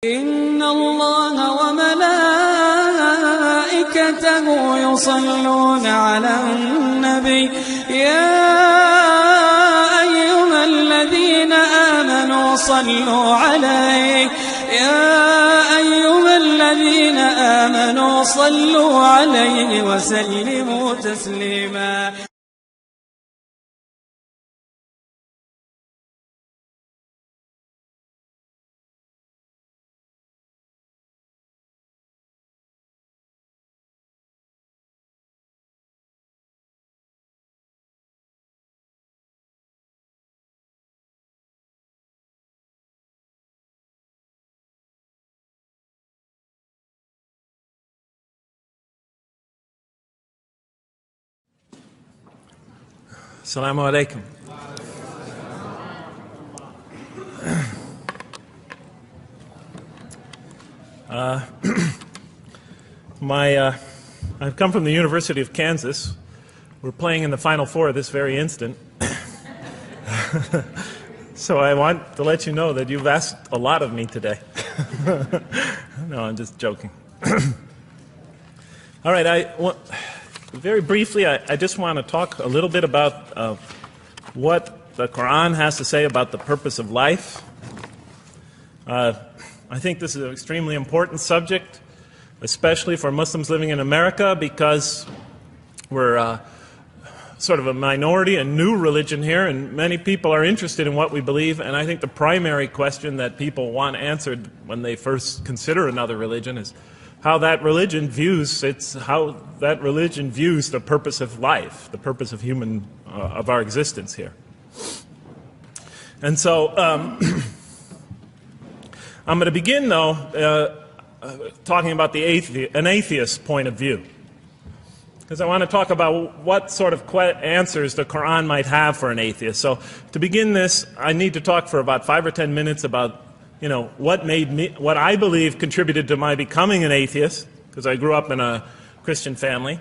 إن الله وملائكته يصلون على النبي يا أيها الذين آمنوا صلوا عليه وسلموا تسليما. Assalamu alaikum. I've come from the University of Kansas. We're playing in the Final Four this very instant. So I want to let you know that you've asked a lot of me today. No, I'm just joking. All right, very briefly, I just want to talk a little bit about what the Quran has to say about the purpose of life. I think this is an extremely important subject, especially for Muslims living in America, because we're sort of a minority, a new religion here, and many people are interested in what we believe. And I think the primary question that people want answered when they first consider another religion is how that religion views the purpose of life, the purpose of of our existence here. And so I'm going to begin, though, talking about an atheist point of view, because I want to talk about what sort of answers the Quran might have for an atheist. So to begin this, I need to talk for about 5 or 10 minutes about what I believe contributed to my becoming an atheist, because I grew up in a Christian family.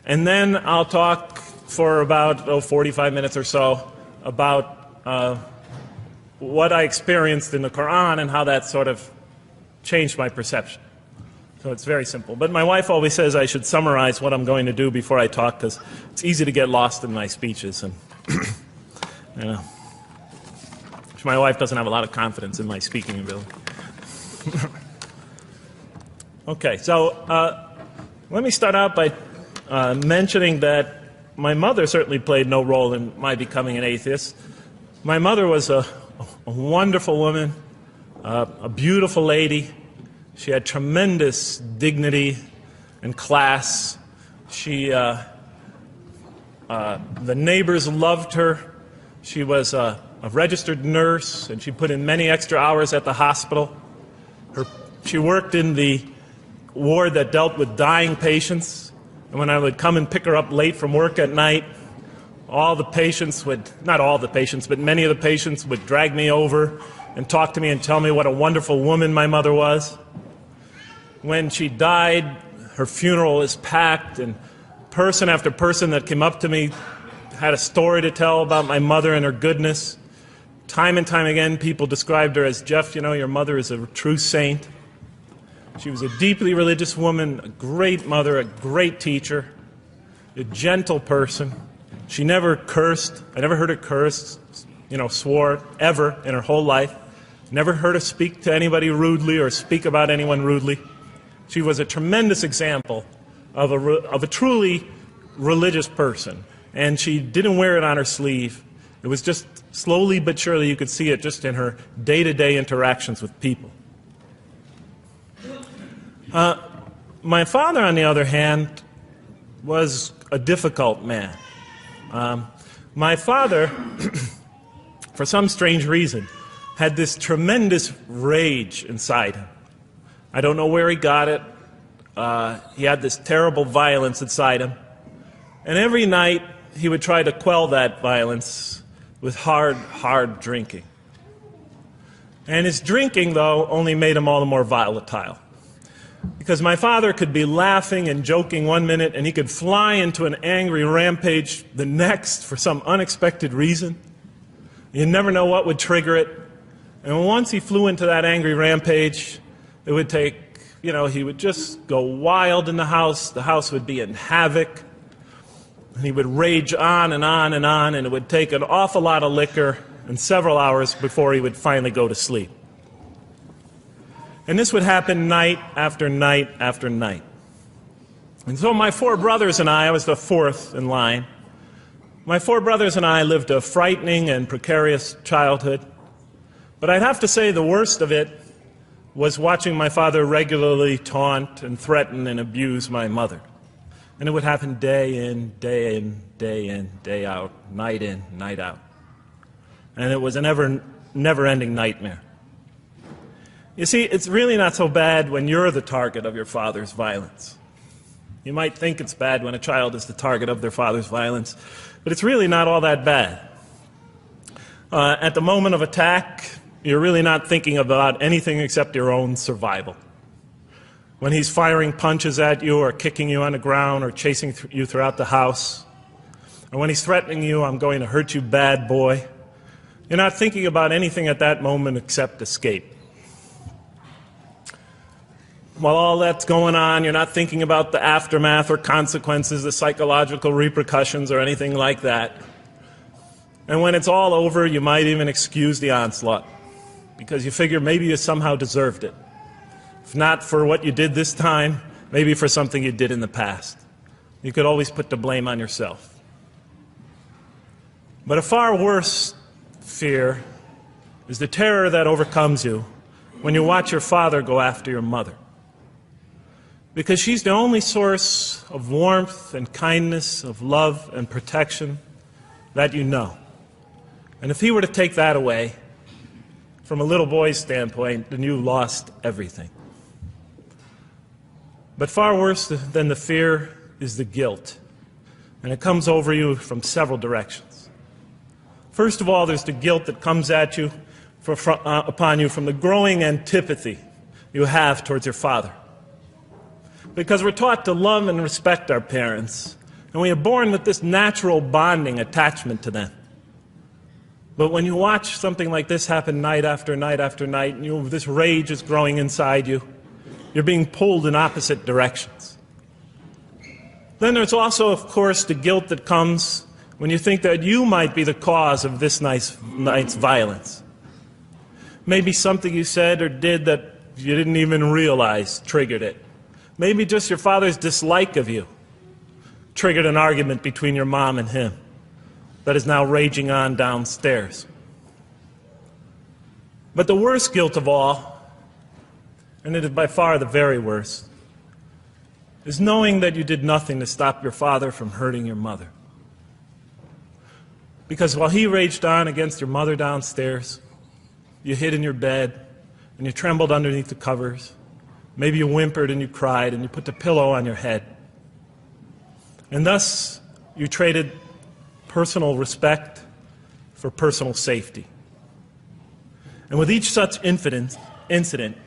And then I'll talk for about 45 minutes or so about what I experienced in the Quran and how that sort of changed my perception. So it's very simple. But my wife always says I should summarize what I'm going to do before I talk, because it's easy to get lost in my speeches. And my wife doesn't have a lot of confidence in my speaking ability. Okay, so let me start out by mentioning that my mother certainly played no role in my becoming an atheist. My mother was a wonderful woman, a beautiful lady. She had tremendous dignity and class. The neighbors loved her. She was a registered nurse, and she put in many extra hours at the hospital. She worked in the ward that dealt with dying patients, and when I would come and pick her up late from work at night, not all the patients, but many of the patients would drag me over and talk to me and tell me what a wonderful woman my mother was. When she died, her funeral was packed, and person after person that came up to me had a story to tell about my mother and her goodness. Time and time again, people described her as, "Jeff, your mother is a true saint." She was a deeply religious woman, a great mother, a great teacher, a gentle person. She never cursed. I never heard her curse, swore, ever in her whole life. Never heard her speak to anybody rudely or speak about anyone rudely. She was a tremendous example of a truly religious person, and she didn't wear it on her sleeve. It was just slowly but surely you could see it just in her day-to-day interactions with people. My father, on the other hand, was a difficult man. My father, for some strange reason, had this tremendous rage inside him. I don't know where he got it. He had this terrible violence inside him. And every night he would try to quell that violence with hard drinking. And his drinking, though, only made him all the more volatile. Because my father could be laughing and joking one minute, and he could fly into an angry rampage the next for some unexpected reason. You never know what would trigger it. And once he flew into that angry rampage, It would take, he would just go wild in the house would be in havoc, and he would rage on and on and on, and it would take an awful lot of liquor and several hours before he would finally go to sleep. And this would happen night after night after night. And so my four brothers and I was the fourth in line. My four brothers and I lived a frightening and precarious childhood. But I'd have to say the worst of it was watching my father regularly taunt and threaten and abuse my mother. And it would happen day in, day in, day in, day out, night in, night out. And it was a never-ending nightmare. You see, it's really not so bad when you're the target of your father's violence. You might think it's bad when a child is the target of their father's violence, but it's really not all that bad. At the moment of attack, you're really not thinking about anything except your own survival. When he's firing punches at you or kicking you on the ground or chasing you throughout the house, or when he's threatening you, "I'm going to hurt you, bad boy," you're not thinking about anything at that moment except escape. While all that's going on, you're not thinking about the aftermath or consequences, the psychological repercussions or anything like that. And when it's all over, you might even excuse the onslaught because you figure maybe you somehow deserved it. If not for what you did this time, maybe for something you did in the past. You could always put the blame on yourself. But a far worse fear is the terror that overcomes you when you watch your father go after your mother. Because she's the only source of warmth and kindness, of love and protection that you know. And if he were to take that away, from a little boy's standpoint, then you lost everything. But far worse than the fear is the guilt. And it comes over you from several directions. First of all, there's the guilt that comes at you upon you from the growing antipathy you have towards your father. Because we're taught to love and respect our parents, and we are born with this natural bonding attachment to them. But when you watch something like this happen night after night after night, and this rage is growing inside you, you're being pulled in opposite directions. Then there's also, of course, the guilt that comes when you think that you might be the cause of this night's violence. Maybe something you said or did that you didn't even realize triggered it. Maybe just your father's dislike of you triggered an argument between your mom and him that is now raging on downstairs. But the worst guilt of all, and it is by far the very worst, is knowing that you did nothing to stop your father from hurting your mother. Because while he raged on against your mother downstairs, you hid in your bed and you trembled underneath the covers. Maybe you whimpered and you cried and you put the pillow on your head. And thus, you traded personal respect for personal safety. And with each such incident,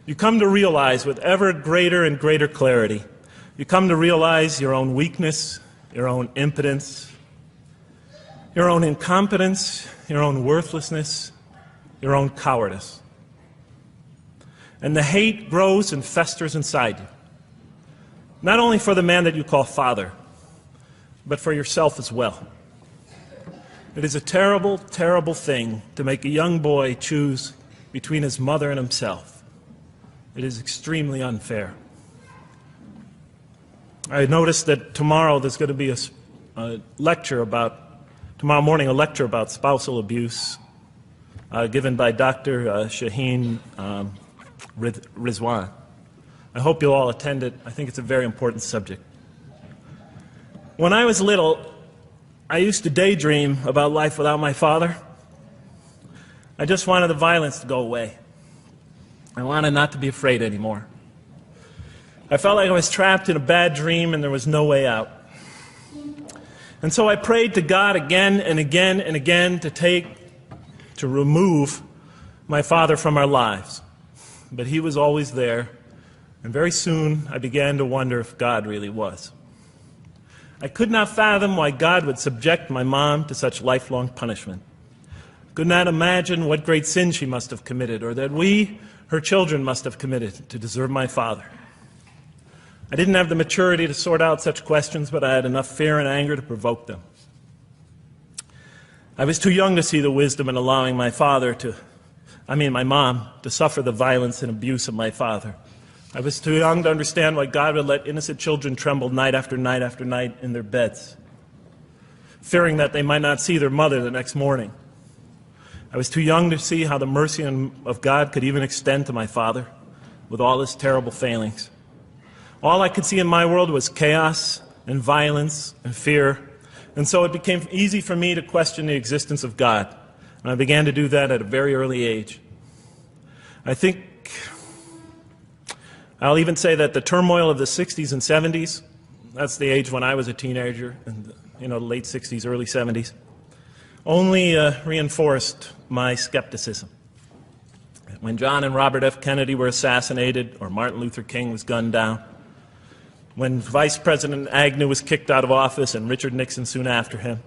you come to realize with ever greater and greater clarity, you come to realize your own weakness, your own impotence, your own incompetence, your own worthlessness, your own cowardice. And the hate grows and festers inside you, not only for the man that you call father, but for yourself as well. It is a terrible, terrible thing to make a young boy choose between his mother and himself. It is extremely unfair. I noticed that tomorrow there's going to be tomorrow morning, a lecture about spousal abuse given by Dr. Shaheen Rizwan. I hope you'll all attend it. I think it's a very important subject. When I was little, I used to daydream about life without my father. I just wanted the violence to go away. I wanted not to be afraid anymore. I felt like I was trapped in a bad dream and there was no way out. And so I prayed to God again and again and again to remove my father from our lives. But he was always there, and very soon I began to wonder if God really was. I could not fathom why God would subject my mom to such lifelong punishment. could not imagine what great sin she must have committed, or that we, her children, must have committed to deserve my father. I didn't have the maturity to sort out such questions, but I had enough fear and anger to provoke them. I was too young to see the wisdom in allowing my mom, to suffer the violence and abuse of my father. I was too young to understand why God would let innocent children tremble night after night after night in their beds, fearing that they might not see their mother the next morning. I was too young to see how the mercy of God could even extend to my father with all his terrible failings. All I could see in my world was chaos and violence and fear, and so it became easy for me to question the existence of God. And I began to do that at a very early age. I think I'll even say that the turmoil of the 60s and 70s, that's the age when I was a teenager, in the late 60s, early 70s, only reinforced my skepticism. When John and Robert F. Kennedy were assassinated, or Martin Luther King was gunned down, when Vice President Agnew was kicked out of office and Richard Nixon soon after him,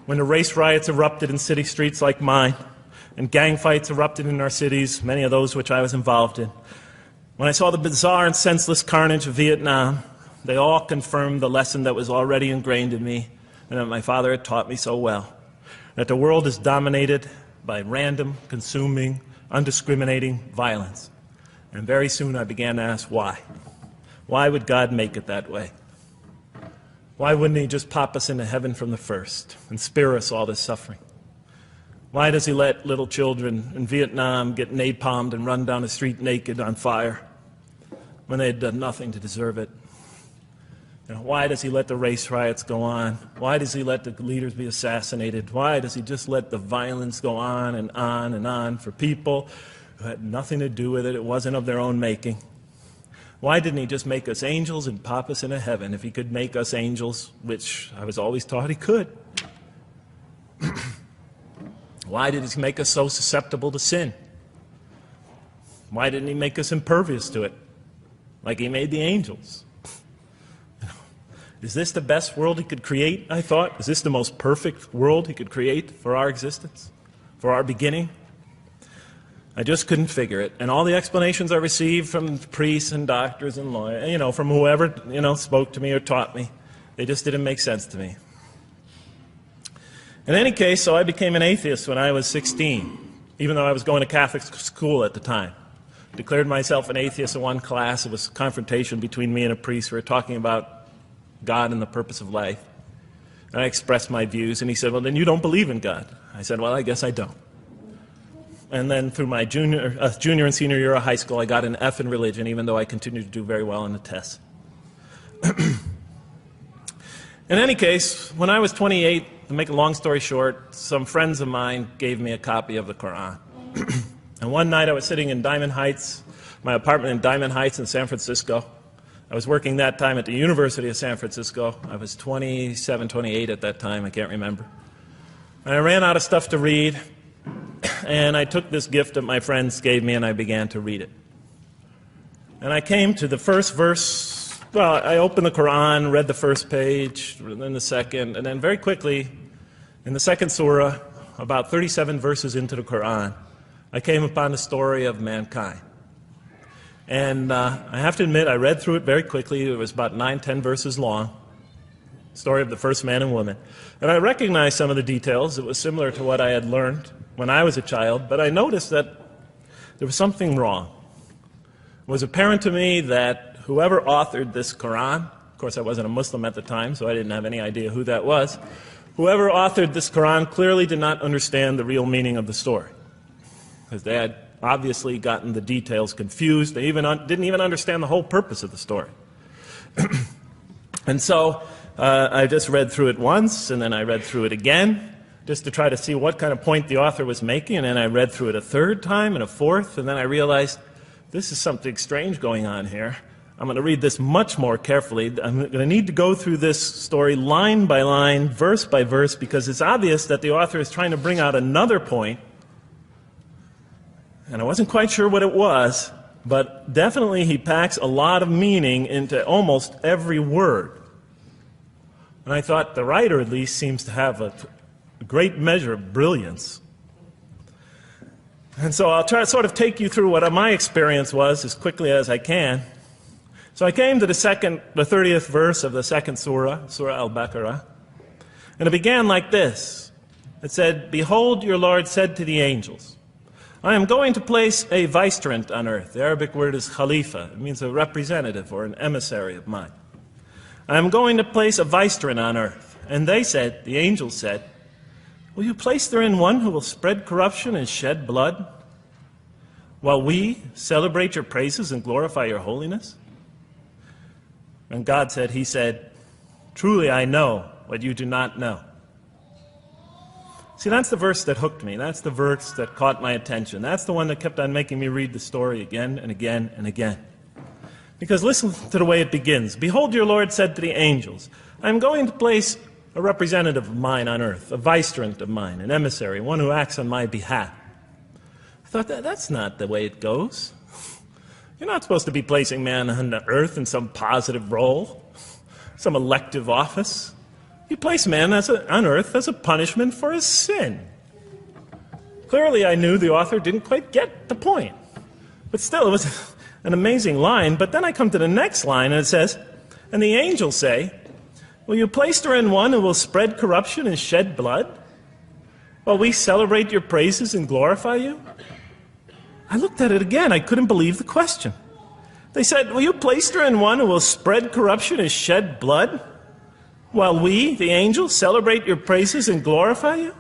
when the race riots erupted in city streets like mine, and gang fights erupted in our cities, many of those which I was involved in, when I saw the bizarre and senseless carnage of Vietnam, they all confirmed the lesson that was already ingrained in me and that my father had taught me so well, that the world is dominated by random, consuming, undiscriminating violence. And very soon I began to ask why. Why would God make it that way? Why wouldn't he just pop us into heaven from the first and spare us all this suffering? Why does he let little children in Vietnam get napalmed and run down the street naked on fire when they had done nothing to deserve it? Why does he let the race riots go on? Why does he let the leaders be assassinated? Why does he just let the violence go on and on and on for people who had nothing to do with it? It wasn't of their own making. Why didn't he just make us angels and pop us into heaven if he could make us angels, which I was always taught he could? Why did he make us so susceptible to sin? Why didn't he make us impervious to it, like he made the angels? Is this the best world he could create, I thought? Is this the most perfect world he could create for our existence, for our beginning? I just couldn't figure it. And all the explanations I received from priests and doctors and lawyers, from whoever, spoke to me or taught me, they just didn't make sense to me. In any case, so I became an atheist when I was 16, even though I was going to Catholic school at the time. Declared myself an atheist in one class. It was a confrontation between me and a priest. We were talking about God and the purpose of life. And I expressed my views, and he said, well, then you don't believe in God. I said, well, I guess I don't. And then through my junior and senior year of high school, I got an F in religion, even though I continued to do very well on the tests. In any case, when I was 28, to make a long story short, some friends of mine gave me a copy of the Quran. And one night I was sitting in Diamond Heights, my apartment in Diamond Heights in San Francisco. I was working that time at the University of San Francisco. I was 27, 28 at that time, I can't remember. And I ran out of stuff to read, and I took this gift that my friends gave me and I began to read it. And I came to the first verse. Well, I opened the Quran, read the first page, then the second, and then very quickly, in the second surah, about 37 verses into the Quran, I came upon the story of mankind. And I have to admit, I read through it very quickly. It was about 9, 10 verses long, story of the first man and woman. And I recognized some of the details. It was similar to what I had learned when I was a child, but I noticed that there was something wrong. It was apparent to me that whoever authored this Quran, of course I wasn't a Muslim at the time, so I didn't have any idea who that was, whoever authored this Quran clearly did not understand the real meaning of the story, because they had obviously gotten the details confused. They didn't even understand the whole purpose of the story. And so I just read through it once, and then I read through it again, just to try to see what kind of point the author was making, and then I read through it a third time and a fourth, and then I realized this is something strange going on here. I'm going to read this much more carefully. I'm going to need to go through this story line by line, verse by verse, because it's obvious that the author is trying to bring out another point, and I wasn't quite sure what it was, but definitely he packs a lot of meaning into almost every word. And I thought the writer at least seems to have a great measure of brilliance. And so I'll try to sort of take you through what my experience was as quickly as I can. So I came to the 30th verse of the second surah, Surah Al-Baqarah, and it began like this. It said, "Behold, your Lord said to the angels, I am going to place a vicegerent on earth." The Arabic word is khalifa. It means a representative or an emissary of mine. "I am going to place a vicegerent on earth." And they said, the angels said, "Will you place therein one who will spread corruption and shed blood, while we celebrate your praises and glorify your holiness?" And God said, He said, "Truly I know what you do not know." See, that's the verse that hooked me. That's the verse that caught my attention. That's the one that kept on making me read the story again and again and again. Because listen to the way it begins. "Behold, your Lord said to the angels, I am going to place a representative of mine on earth, a vicegerent of mine, an emissary, one who acts on my behalf." I thought, that's not the way it goes. You're not supposed to be placing man on the earth in some positive role, some elective office. You place man on earth as a punishment for his sin. Clearly, I knew the author didn't quite get the point. But still, it was an amazing line. But then I come to the next line, and it says, "And the angels say, will you place therein one who will spread corruption and shed blood, while we celebrate your praises and glorify you?" I looked at it again. I couldn't believe the question. They said, "Will you place therein one who will spread corruption and shed blood, while we, the angels, celebrate your praises and glorify you?"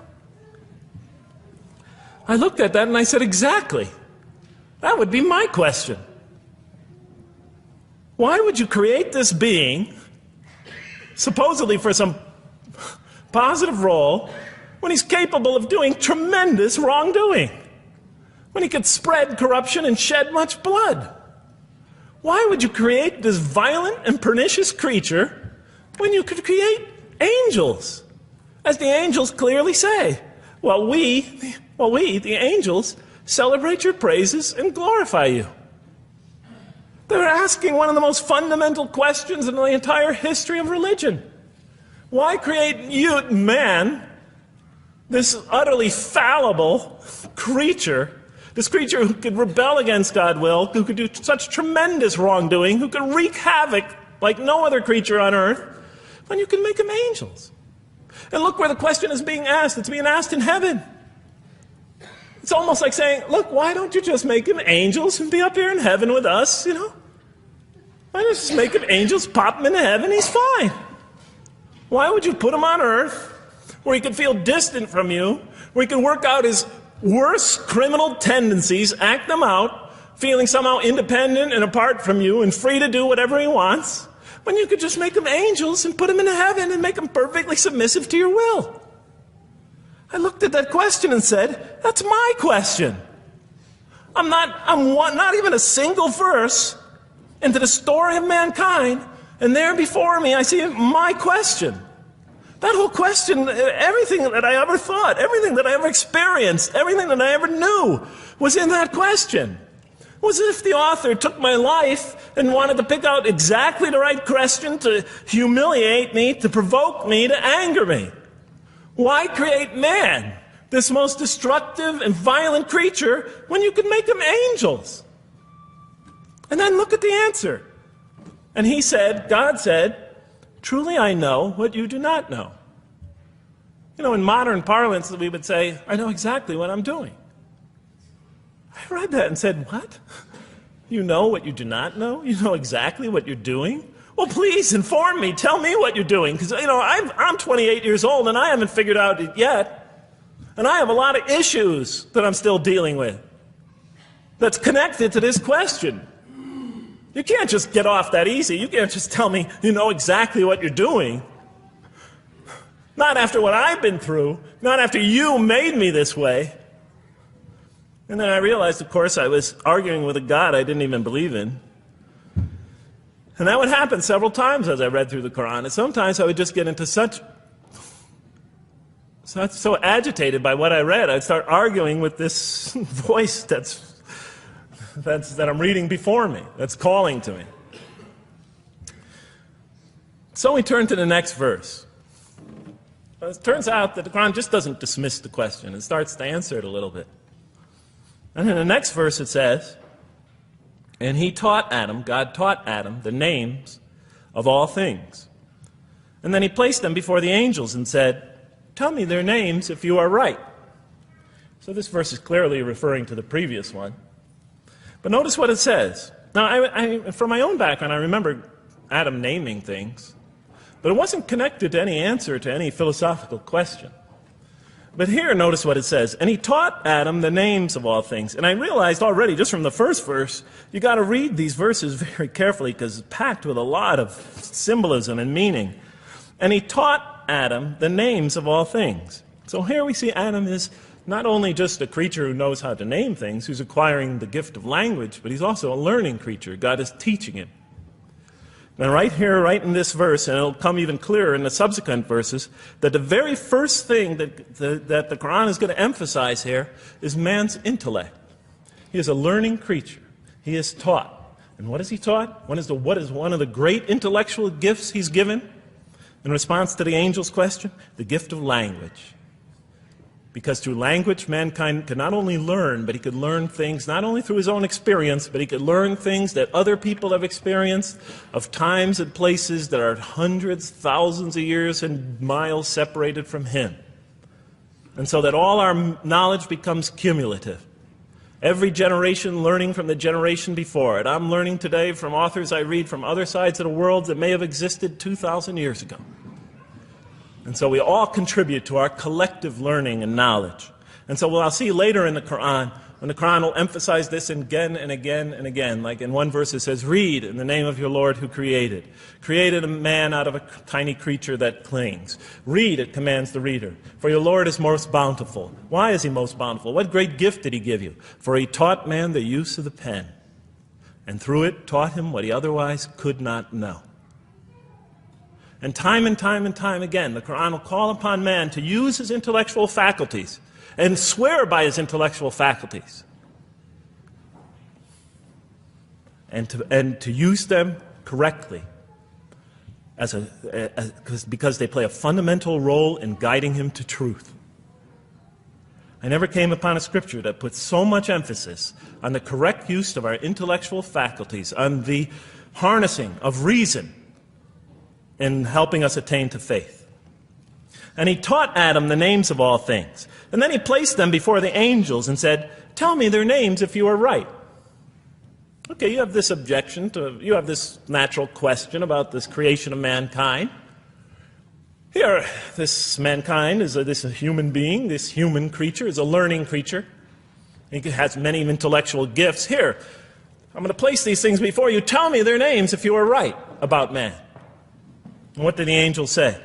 I looked at that and I said, exactly. That would be my question. Why would you create this being, supposedly for some positive role, when he's capable of doing tremendous wrongdoing? When he could spread corruption and shed much blood? Why would you create this violent and pernicious creature when you could create angels? As the angels clearly say, while we, the angels, celebrate your praises and glorify you. They're asking one of the most fundamental questions in the entire history of religion. Why create you, man, this utterly fallible creature, this creature who could rebel against God's will, who could do such tremendous wrongdoing, who could wreak havoc like no other creature on earth, when you can make them angels? And look where the question is being asked. It's being asked in heaven. It's almost like saying, look, why don't you just make them angels and be up here in heaven with us, you know? Why don't you just make them angels, pop them into heaven, he's fine. Why would you put him on earth where he could feel distant from you, where he can work out his worst criminal tendencies, act them out, feeling somehow independent and apart from you and free to do whatever he wants, when you could just make them angels and put them into heaven and make them perfectly submissive to your will? I looked at that question and said, that's my question. I'm not even a single verse into the story of mankind, and there before me I see my question. That whole question, everything that I ever thought, everything that I ever experienced, everything that I ever knew was in that question. It was as if the author took my life and wanted to pick out exactly the right question to humiliate me, to provoke me, to anger me. Why create man, this most destructive and violent creature, when you could make them angels? And then look at the answer. And he said, God said, "Truly I know what you do not know." You know, in modern parlance, we would say, I know exactly what I'm doing. I read that and said, what? You know what you do not know? You know exactly what you're doing? Well, please inform me. Tell me what you're doing. Because, you know, I'm 28 years old and I haven't figured out it yet. And I have a lot of issues that I'm still dealing with that's connected to this question. You can't just get off that easy. You can't just tell me you know exactly what you're doing. Not after what I've been through. Not after you made me this way. And then I realized, of course, I was arguing with a God I didn't even believe in. And that would happen several times as I read through the Quran. And sometimes I would just get into so agitated by what I read, I'd start arguing with this voice that I'm reading before me, that's calling to me. So we turn to the next verse. Well, it turns out that the Quran just doesn't dismiss the question. It starts to answer it a little bit. And in the next verse it says, and he taught Adam, God taught Adam, the names of all things. And then he placed them before the angels and said, tell me their names if you are right. So this verse is clearly referring to the previous one. But notice what it says. Now, from my own background, I remember Adam naming things, but it wasn't connected to any answer to any philosophical question. But here, notice what it says. And he taught Adam the names of all things. And I realized already, just from the first verse, you got to read these verses very carefully because it's packed with a lot of symbolism and meaning. And he taught Adam the names of all things. So here we see Adam is not only just a creature who knows how to name things, who's acquiring the gift of language, but he's also a learning creature. God is teaching him. And right here, right in this verse, and it'll come even clearer in the subsequent verses, that the very first thing that the Quran is going to emphasize here is man's intellect. He is a learning creature. He is taught. And what is he taught? What is one of the great intellectual gifts he's given? In response to the angel's question, the gift of language. Because through language, mankind can not only learn, but he could learn things not only through his own experience, but he could learn things that other people have experienced of times and places that are hundreds, thousands of years and miles separated from him. And so that all our knowledge becomes cumulative. Every generation learning from the generation before it. I'm learning today from authors I read from other sides of the world that may have existed 2,000 years ago. And so we all contribute to our collective learning and knowledge. And so what I'll see later in the Quran, when the Quran will emphasize this again and again and again. Like in one verse it says, read in the name of your Lord who created. Created a man out of a tiny creature that clings. Read, it commands the reader. For your Lord is most bountiful. Why is he most bountiful? What great gift did he give you? For he taught man the use of the pen. And through it taught him what he otherwise could not know. And time again, the Quran will call upon man to use his intellectual faculties and swear by his intellectual faculties. And to use them correctly because they play a fundamental role in guiding him to truth. I never came upon a scripture that puts so much emphasis on the correct use of our intellectual faculties, on the harnessing of reason, in helping us attain to faith. And he taught Adam the names of all things. And then he placed them before the angels and said, tell me their names if you are right. Okay, you have this you have this natural question about this creation of mankind. Here, this mankind is this human being, this human creature is a learning creature. He has many intellectual gifts. Here, I'm going to place these things before you. Tell me their names if you are right about man. And what did the angels say?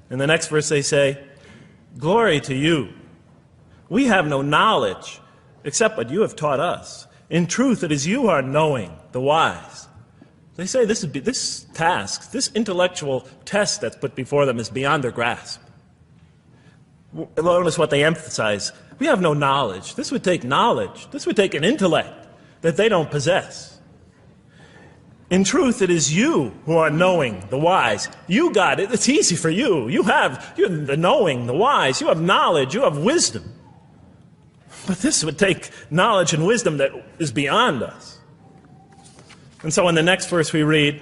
In the next verse they say, glory to you. We have no knowledge except what you have taught us. In truth, it is you who are knowing, the wise. They say this task, this intellectual test that's put before them is beyond their grasp. Notice what they emphasize. We have no knowledge. This would take knowledge. This would take an intellect that they don't possess. In truth, it is you who are knowing, the wise. You got it. It's easy for you. You're the knowing, the wise. You have knowledge. You have wisdom. But this would take knowledge and wisdom that is beyond us. And so in the next verse we read,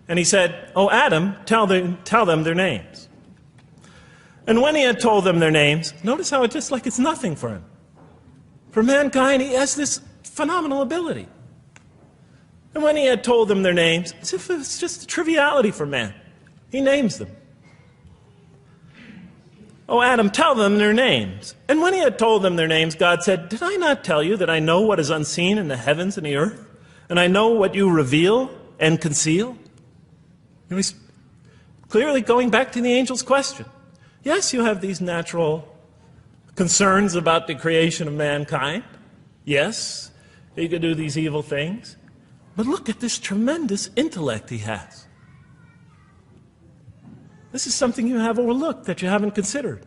and he said, "O Adam, tell them their names." And when he had told them their names, notice how it's just like it's nothing for him. For mankind, he has this phenomenal ability. And when he had told them their names, as if it's just a triviality for man, he names them. "O Adam, tell them their names." And when he had told them their names, God said, "Did I not tell you that I know what is unseen in the heavens and the earth? And I know what you reveal and conceal?" And he's clearly going back to the angel's question. Yes, you have these natural concerns about the creation of mankind. Yes, he could do these evil things. But look at this tremendous intellect he has. This is something you have overlooked, that you haven't considered.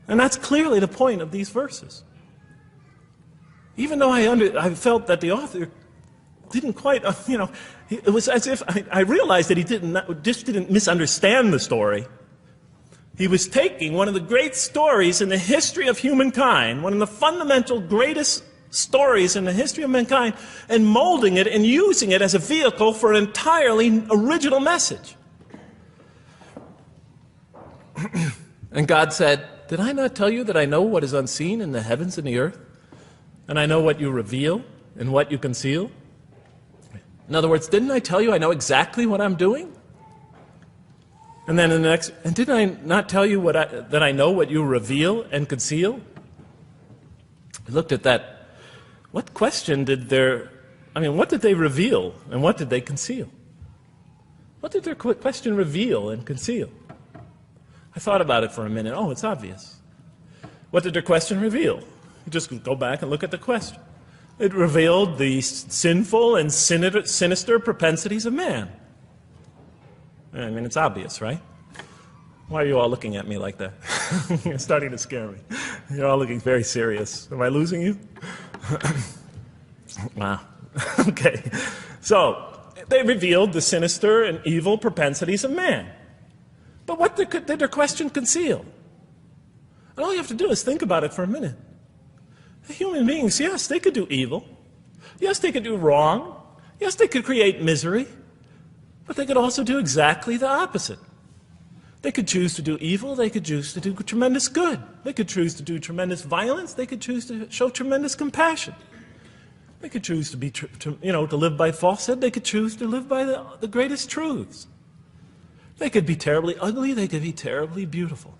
And that's clearly the point of these verses. Even though I felt that the author didn't quite, it was as if I realized that he didn't misunderstand the story, He was taking one of the great stories in the history of humankind, one of the fundamental greatest stories in the history of mankind, and molding it and using it as a vehicle for an entirely original message. And God said, "Did I not tell you that I know what is unseen in the heavens and the earth? And I know what you reveal and what you conceal?" In other words, didn't I tell you I know exactly what I'm doing? And then in the next, and did I not tell you that I know what you reveal and conceal? I looked at that. What question did what did they reveal and what did they conceal? What did their question reveal and conceal? I thought about it for a minute. Oh, it's obvious. What did their question reveal? You just go back and look at the question. It revealed the sinful and sinister propensities of man. I mean, it's obvious, right? Why are you all looking at me like that? You're starting to scare me. You're all looking very serious. Am I losing you? Wow. Okay. So, they revealed the sinister and evil propensities of man. But what did their question conceal? And all you have to do is think about it for a minute. Human beings, yes, they could do evil. Yes, they could do wrong. Yes, they could create misery. But they could also do exactly the opposite. They could choose to do evil. They could choose to do tremendous good. They could choose to do tremendous violence. They could choose to show tremendous compassion. They could choose to live by falsehood. They could choose to live by the greatest truths. They could be terribly ugly. They could be terribly beautiful.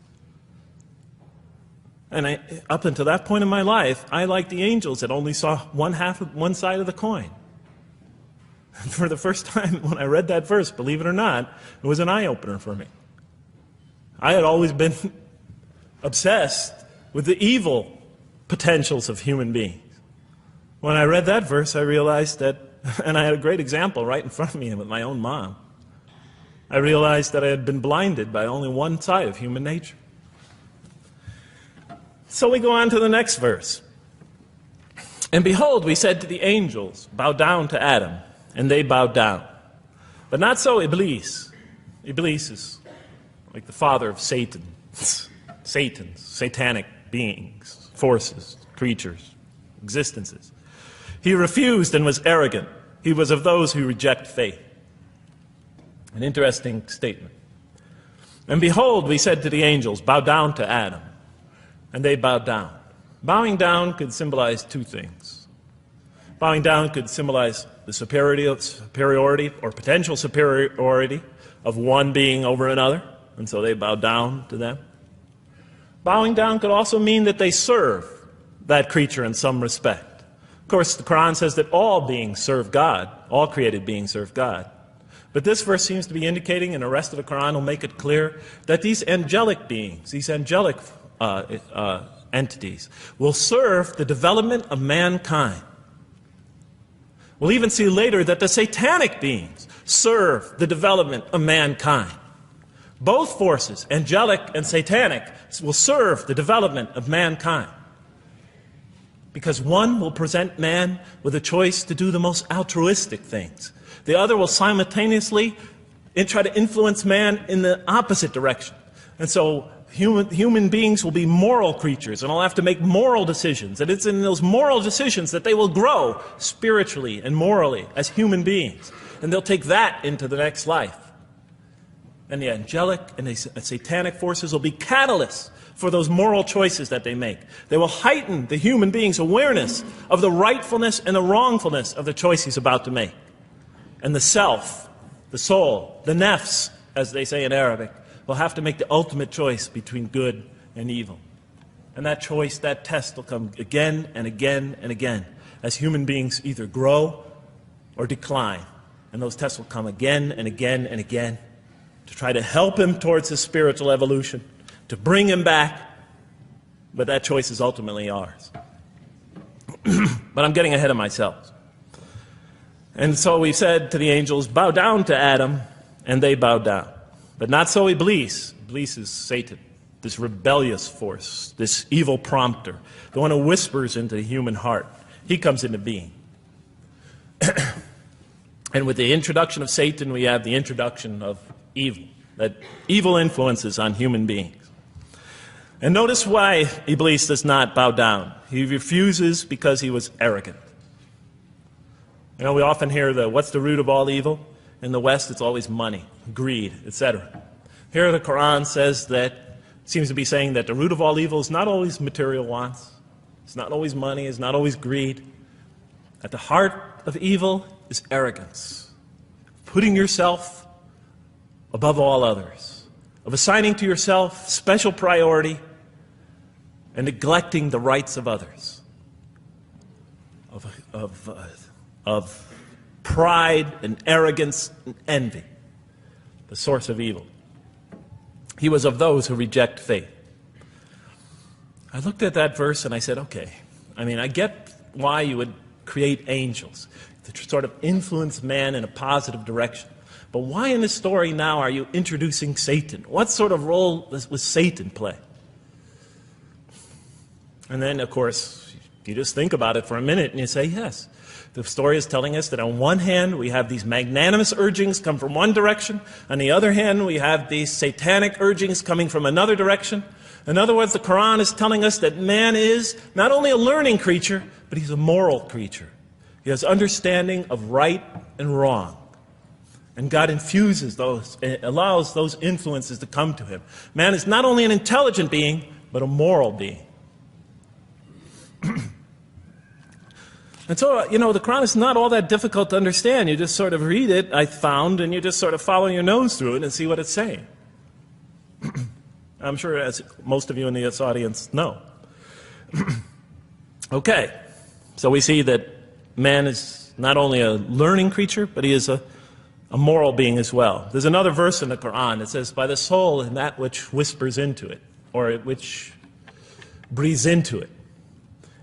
And up until that point in my life, I, like the angels, that only saw one side of the coin. And for the first time, when I read that verse, believe it or not, it was an eye-opener for me. I had always been obsessed with the evil potentials of human beings. When I read that verse, I realized that, and I had a great example right in front of me with my own mom, I realized that I had been blinded by only one side of human nature. So we go on to the next verse. "And behold, we said to the angels, bow down to Adam, and they bowed down. But not so Iblis." Iblis is like the father of Satan. Satan's, satanic beings, forces, creatures, existences. "He refused and was arrogant. He was of those who reject faith." An interesting statement. "And behold, we said to the angels, bow down to Adam. And they bowed down." Bowing down could symbolize two things. Bowing down could symbolize the superiority or potential superiority of one being over another, and so they bowed down to them. Bowing down could also mean that they serve that creature in some respect. Of course, the Quran says that all beings serve God, all created beings serve God. But this verse seems to be indicating, and the rest of the Quran will make it clear, that these angelic beings, these angelic entities, will serve the development of mankind. We'll even see later that the satanic beings serve the development of mankind. Both forces, angelic and satanic, will serve the development of mankind. Because one will present man with a choice to do the most altruistic things. The other will simultaneously try to influence man in the opposite direction. And so human beings will be moral creatures, and will have to make moral decisions. And it's in those moral decisions that they will grow spiritually and morally as human beings. And they'll take that into the next life. And the angelic and the satanic forces will be catalysts for those moral choices that they make. They will heighten the human being's awareness of the rightfulness and the wrongfulness of the choice he's about to make. And the self, the soul, the nafs, as they say in Arabic, will have to make the ultimate choice between good and evil. And that choice, that test will come again and again and again as human beings either grow or decline. And those tests will come again and again and again to try to help him towards his spiritual evolution, to bring him back. But that choice is ultimately ours. But I'm getting ahead of myself. And so we said to the angels, bow down to Adam, and they bowed down. But not so Iblis. Iblis is Satan, this rebellious force, this evil prompter, the one who whispers into the human heart. He comes into being. And with the introduction of Satan, we have the introduction of evil. that evil influences on human beings. And notice why Iblis does not bow down. He refuses because he was arrogant. You know, we often hear what's the root of all evil? In the West, it's always money, greed, etc. Here the Quran says that, seems to be saying that the root of all evil is not always material wants. It's not always money, it's not always greed. At the heart of evil is arrogance. Putting yourself above all others. Of assigning to yourself special priority and neglecting the rights of others. Of pride and arrogance and envy, the source of evil. He was of those who reject faith. I looked at that verse and I said, okay, I mean, I get why you would create angels to sort of influence man in a positive direction. But why in this story now are you introducing Satan? What sort of role was Satan play? And then, of course, you just think about it for a minute and you say, yes. The story is telling us that on one hand, we have these magnanimous urgings come from one direction. On the other hand, we have these satanic urgings coming from another direction. In other words, the Quran is telling us that man is not only a learning creature, but he's a moral creature. He has understanding of right and wrong. And God infuses those, allows those influences to come to him. Man is not only an intelligent being, but a moral being. And so, you know, the Quran is not all that difficult to understand. You just sort of read it, I found, and you just sort of follow your nose through it and see what it's saying. I'm sure as most of you in this audience know. Okay, so we see that man is not only a learning creature, but he is a moral being as well. There's another verse in the Quran that says, by the soul and that which whispers into it, or which breathes into it.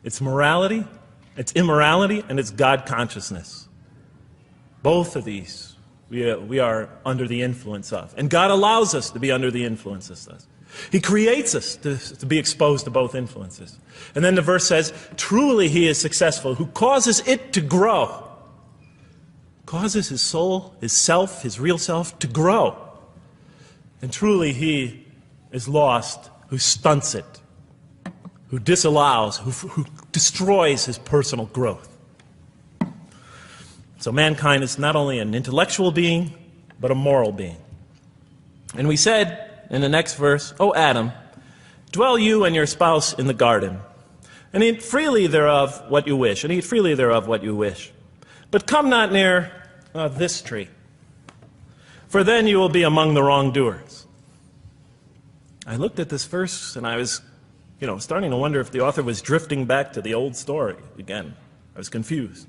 It's morality, it's immorality, and it's God consciousness. Both of these we are under the influence of. And God allows us to be under the influence of this. He creates us to be exposed to both influences. And then the verse says, truly he is successful, who causes it to grow. Causes his soul, his self, his real self to grow. And truly he is lost, who stunts it, who disallows, who destroys his personal growth. So mankind is not only an intellectual being, but a moral being. And we said in the next verse, O Adam, dwell you and your spouse in the garden, and eat freely thereof what you wish, and eat freely thereof what you wish. But come not near this tree, for then you will be among the wrongdoers. I looked at this verse and I was, starting to wonder if the author was drifting back to the old story again. I was confused.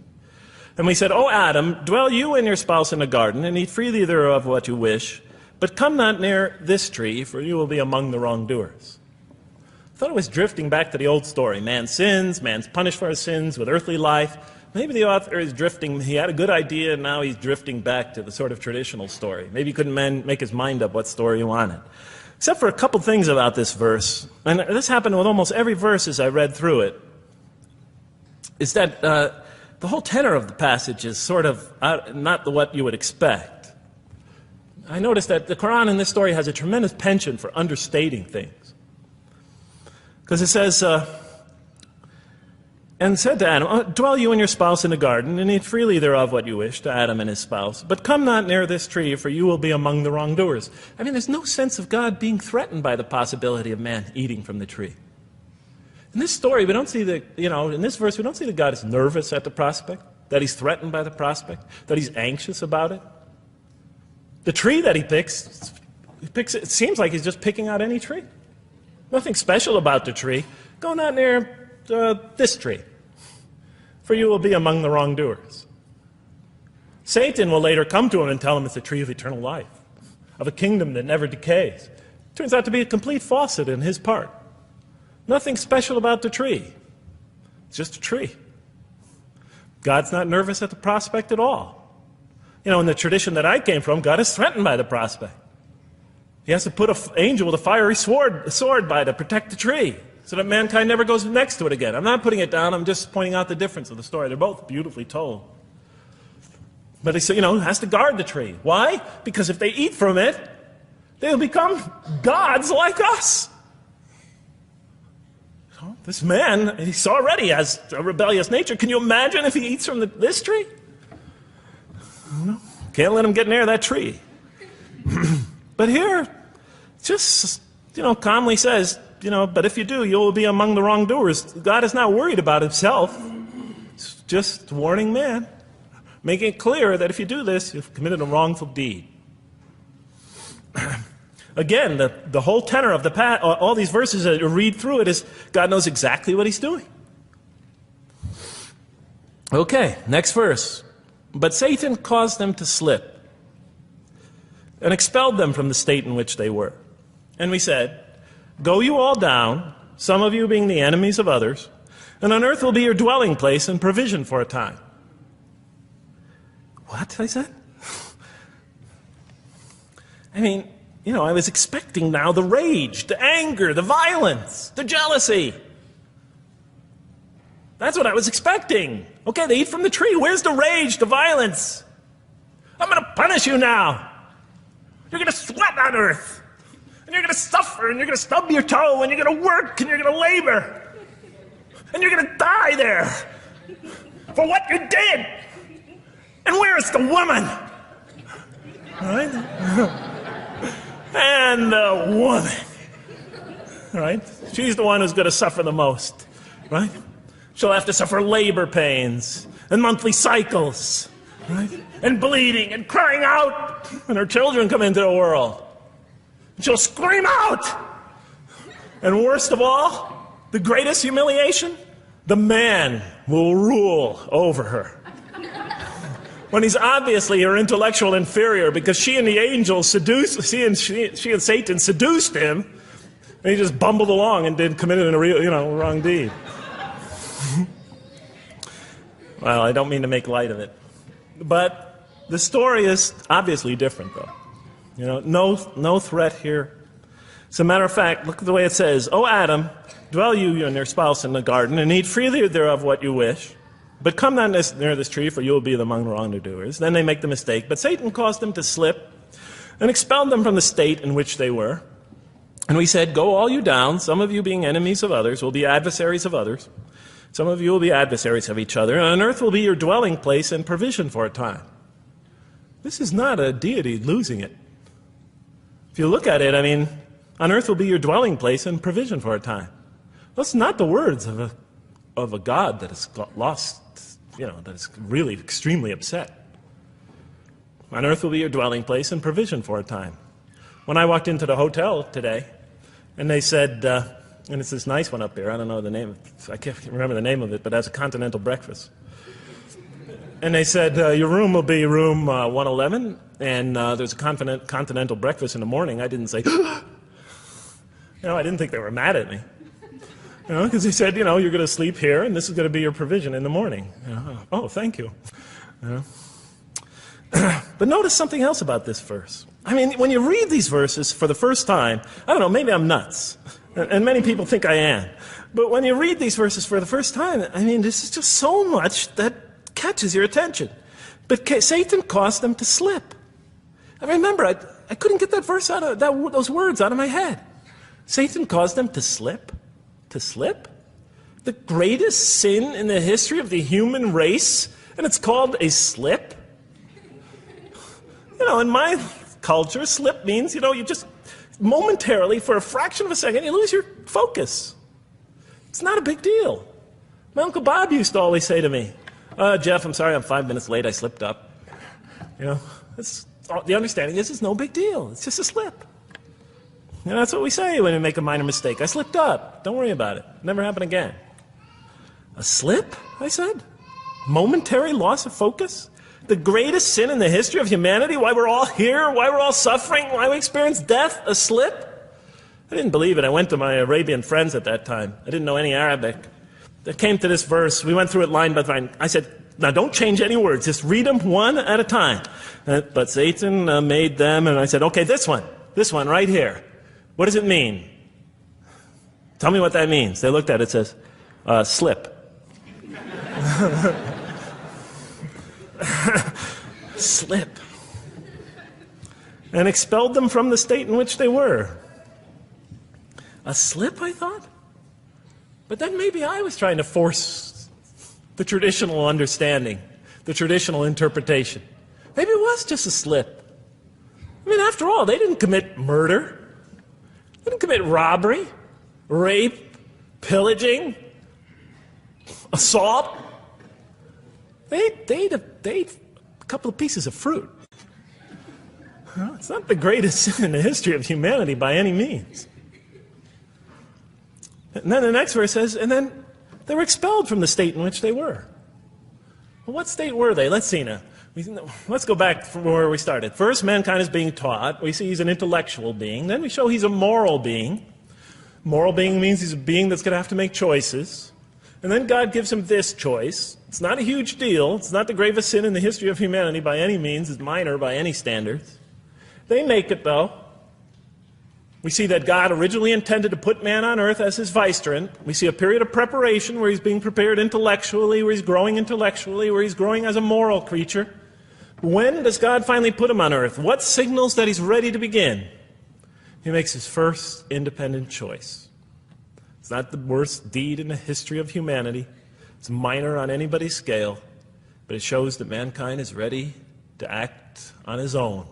And we said, O Adam, dwell you and your spouse in the garden, and eat freely thereof what you wish, but come not near this tree, for you will be among the wrongdoers. I thought it was drifting back to the old story. Man sins, man's punished for his sins with earthly life. Maybe the author is drifting, he had a good idea, and now he's drifting back to the sort of traditional story. Maybe he couldn't make his mind up what story he wanted. Except for a couple things about this verse, and this happened with almost every verse as I read through it, is that the whole tenor of the passage is sort of not what you would expect. I noticed that the Quran in this story has a tremendous penchant for understating things. Because it says, and said to Adam, dwell you and your spouse in the garden, and eat freely thereof what you wish, to Adam and his spouse. But come not near this tree, for you will be among the wrongdoers. I mean, there's no sense of God being threatened by the possibility of man eating from the tree. In this story, we don't see in this verse, we don't see that God is nervous at the prospect, that he's threatened by the prospect, that he's anxious about it. The tree that he picks, it seems like he's just picking out any tree. Nothing special about the tree. Go not near this tree, for you will be among the wrongdoers. Satan will later come to him and tell him it's a tree of eternal life, of a kingdom that never decays. Turns out to be a complete falsehood in his part. Nothing special about the tree. It's just a tree. God's not nervous at the prospect at all. In the tradition that I came from, God is threatened by the prospect. He has to put an angel with a fiery sword by to protect the tree, so that mankind never goes next to it again. I'm not putting it down, I'm just pointing out the difference of the story. They're both beautifully told. But he has to guard the tree. Why? Because if they eat from it, They'll become gods like us. This man, he's already has a rebellious nature. Can you imagine if he eats from this tree? Can't let him get near that tree. But here, just, calmly says, but if you do, you'll be among the wrongdoers. God is not worried about himself. It's just warning man, making it clear that if you do this, you've committed a wrongful deed. Again, the whole tenor of all these verses, as you read through it, is God knows exactly what he's doing. Okay, next verse. But Satan caused them to slip and expelled them from the state in which they were. And we said, go you all down, some of you being the enemies of others, and on earth will be your dwelling place and provision for a time. What? I said? I was expecting now the rage, the anger, the violence, the jealousy. That's what I was expecting. Okay, they eat from the tree. Where's the rage, the violence? I'm going to punish you now. You're going to sweat on earth. And you're going to suffer, and you're going to stub your toe, and you're going to work, and you're going to labor. And you're going to die there for what you did. And where is the woman? All right? And the woman, right? She's the one who's going to suffer the most, right? She'll have to suffer labor pains and monthly cycles, right? And bleeding and crying out when her children come into the world. She'll scream out. And worst of all, the greatest humiliation, the man will rule over her. When he's obviously her intellectual inferior, because she and the angels she and Satan seduced him, and he just bumbled along and committed a real, wrong deed. Well, I don't mean to make light of it, but the story is obviously different, though. No threat here. As a matter of fact, look at the way it says, "O Adam, dwell you and your spouse in the garden, and eat freely thereof what you wish. But come not near this tree, for you will be among the wrongdoers." Then they make the mistake. But Satan caused them to slip and expelled them from the state in which they were. And we said, go all you down, some of you being enemies of others, will be adversaries of others. Some of you will be adversaries of each other. And on earth will be your dwelling place and provision for a time. This is not a deity losing it. If you look at it, on earth will be your dwelling place and provision for a time. That's not the words of a God that has got lost, that is really extremely upset. On earth will be your dwelling place and provision for a time. When I walked into the hotel today, and they said, and it's this nice one up here, I don't know the name, I can't remember the name of it, but it has a continental breakfast. And they said, your room will be room 111, and there's a continental breakfast in the morning. I didn't say, I didn't think they were mad at me. Because he said, you're going to sleep here, and this is going to be your provision in the morning. Oh, thank you. But notice something else about this verse. When you read these verses for the first time, I don't know, maybe I'm nuts, and many people think I am. But when you read these verses for the first time, this is just so much that catches your attention. But Satan caused them to slip. I remember, I couldn't get that verse those words out of my head. Satan caused them to slip. To slip? The greatest sin in the history of the human race, and it's called a slip? In my culture, slip means, you just momentarily, for a fraction of a second, you lose your focus. It's not a big deal. My Uncle Bob used to always say to me, Jeff, I'm sorry I'm 5 minutes late, I slipped up. The understanding is it's no big deal. It's just a slip. That's what we say when we make a minor mistake. I slipped up. Don't worry about it. Never happen again. A slip, I said? Momentary loss of focus? The greatest sin in the history of humanity? Why we're all here? Why we're all suffering? Why we experience death? A slip? I didn't believe it. I went to my Arabian friends at that time. I didn't know any Arabic. They came to this verse. We went through it line by line. I said, now don't change any words. Just read them one at a time. But Satan made them, and I said, okay, this one right here. What does it mean? Tell me what that means. They looked at it, it says, slip. Slip. and expelled them from the state in which they were. A slip, I thought? But then maybe I was trying to force the traditional understanding, the traditional interpretation. Maybe it was just a slip. I mean, after all, they didn't commit murder. They didn't commit robbery, rape, pillaging, assault. They ate a couple of pieces of fruit. Well, it's not the greatest sin in the history of humanity by any means. And then the next verse says, and then they were expelled from the state in which they were. Well, what state were they? Let's see now. Let's go back from where we started. First, mankind is being taught. We see he's an intellectual being. Then we show he's a moral being. Moral being means he's a being that's going to have to make choices. And then God gives him this choice. It's not a huge deal. It's not the gravest sin in the history of humanity by any means. It's minor by any standards. They make it, though. We see that God originally intended to put man on earth as his vicegerent. We see a period of preparation where he's being prepared intellectually, where he's growing as a moral creature. When does God finally put him on earth? What signals that he's ready to begin? He makes his first independent choice. It's not the worst deed in the history of humanity. It's minor on anybody's scale, but it shows that mankind is ready to act on his own,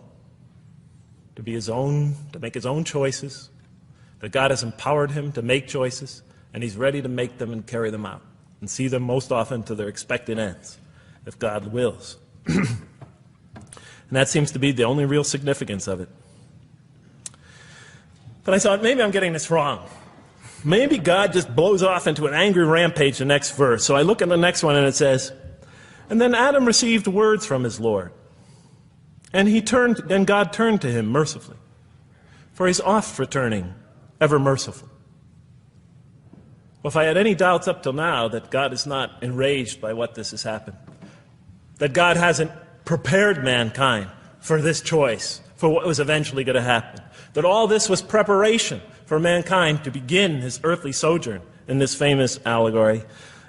to be his own, to make his own choices, that God has empowered him to make choices, and he's ready to make them and carry them out, and see them most often to their expected ends, if God wills. And that seems to be the only real significance of it. But I thought, maybe I'm getting this wrong. Maybe God just blows off into an angry rampage the next verse. So I look at the next one and it says, and then Adam received words from his Lord. And God turned to him mercifully, for he's oft returning, ever merciful. Well, if I had any doubts up till now that God is not enraged by what this has happened, that God hasn't prepared mankind for this choice, for what was eventually going to happen, that all this was preparation for mankind to begin his earthly sojourn in this famous allegory.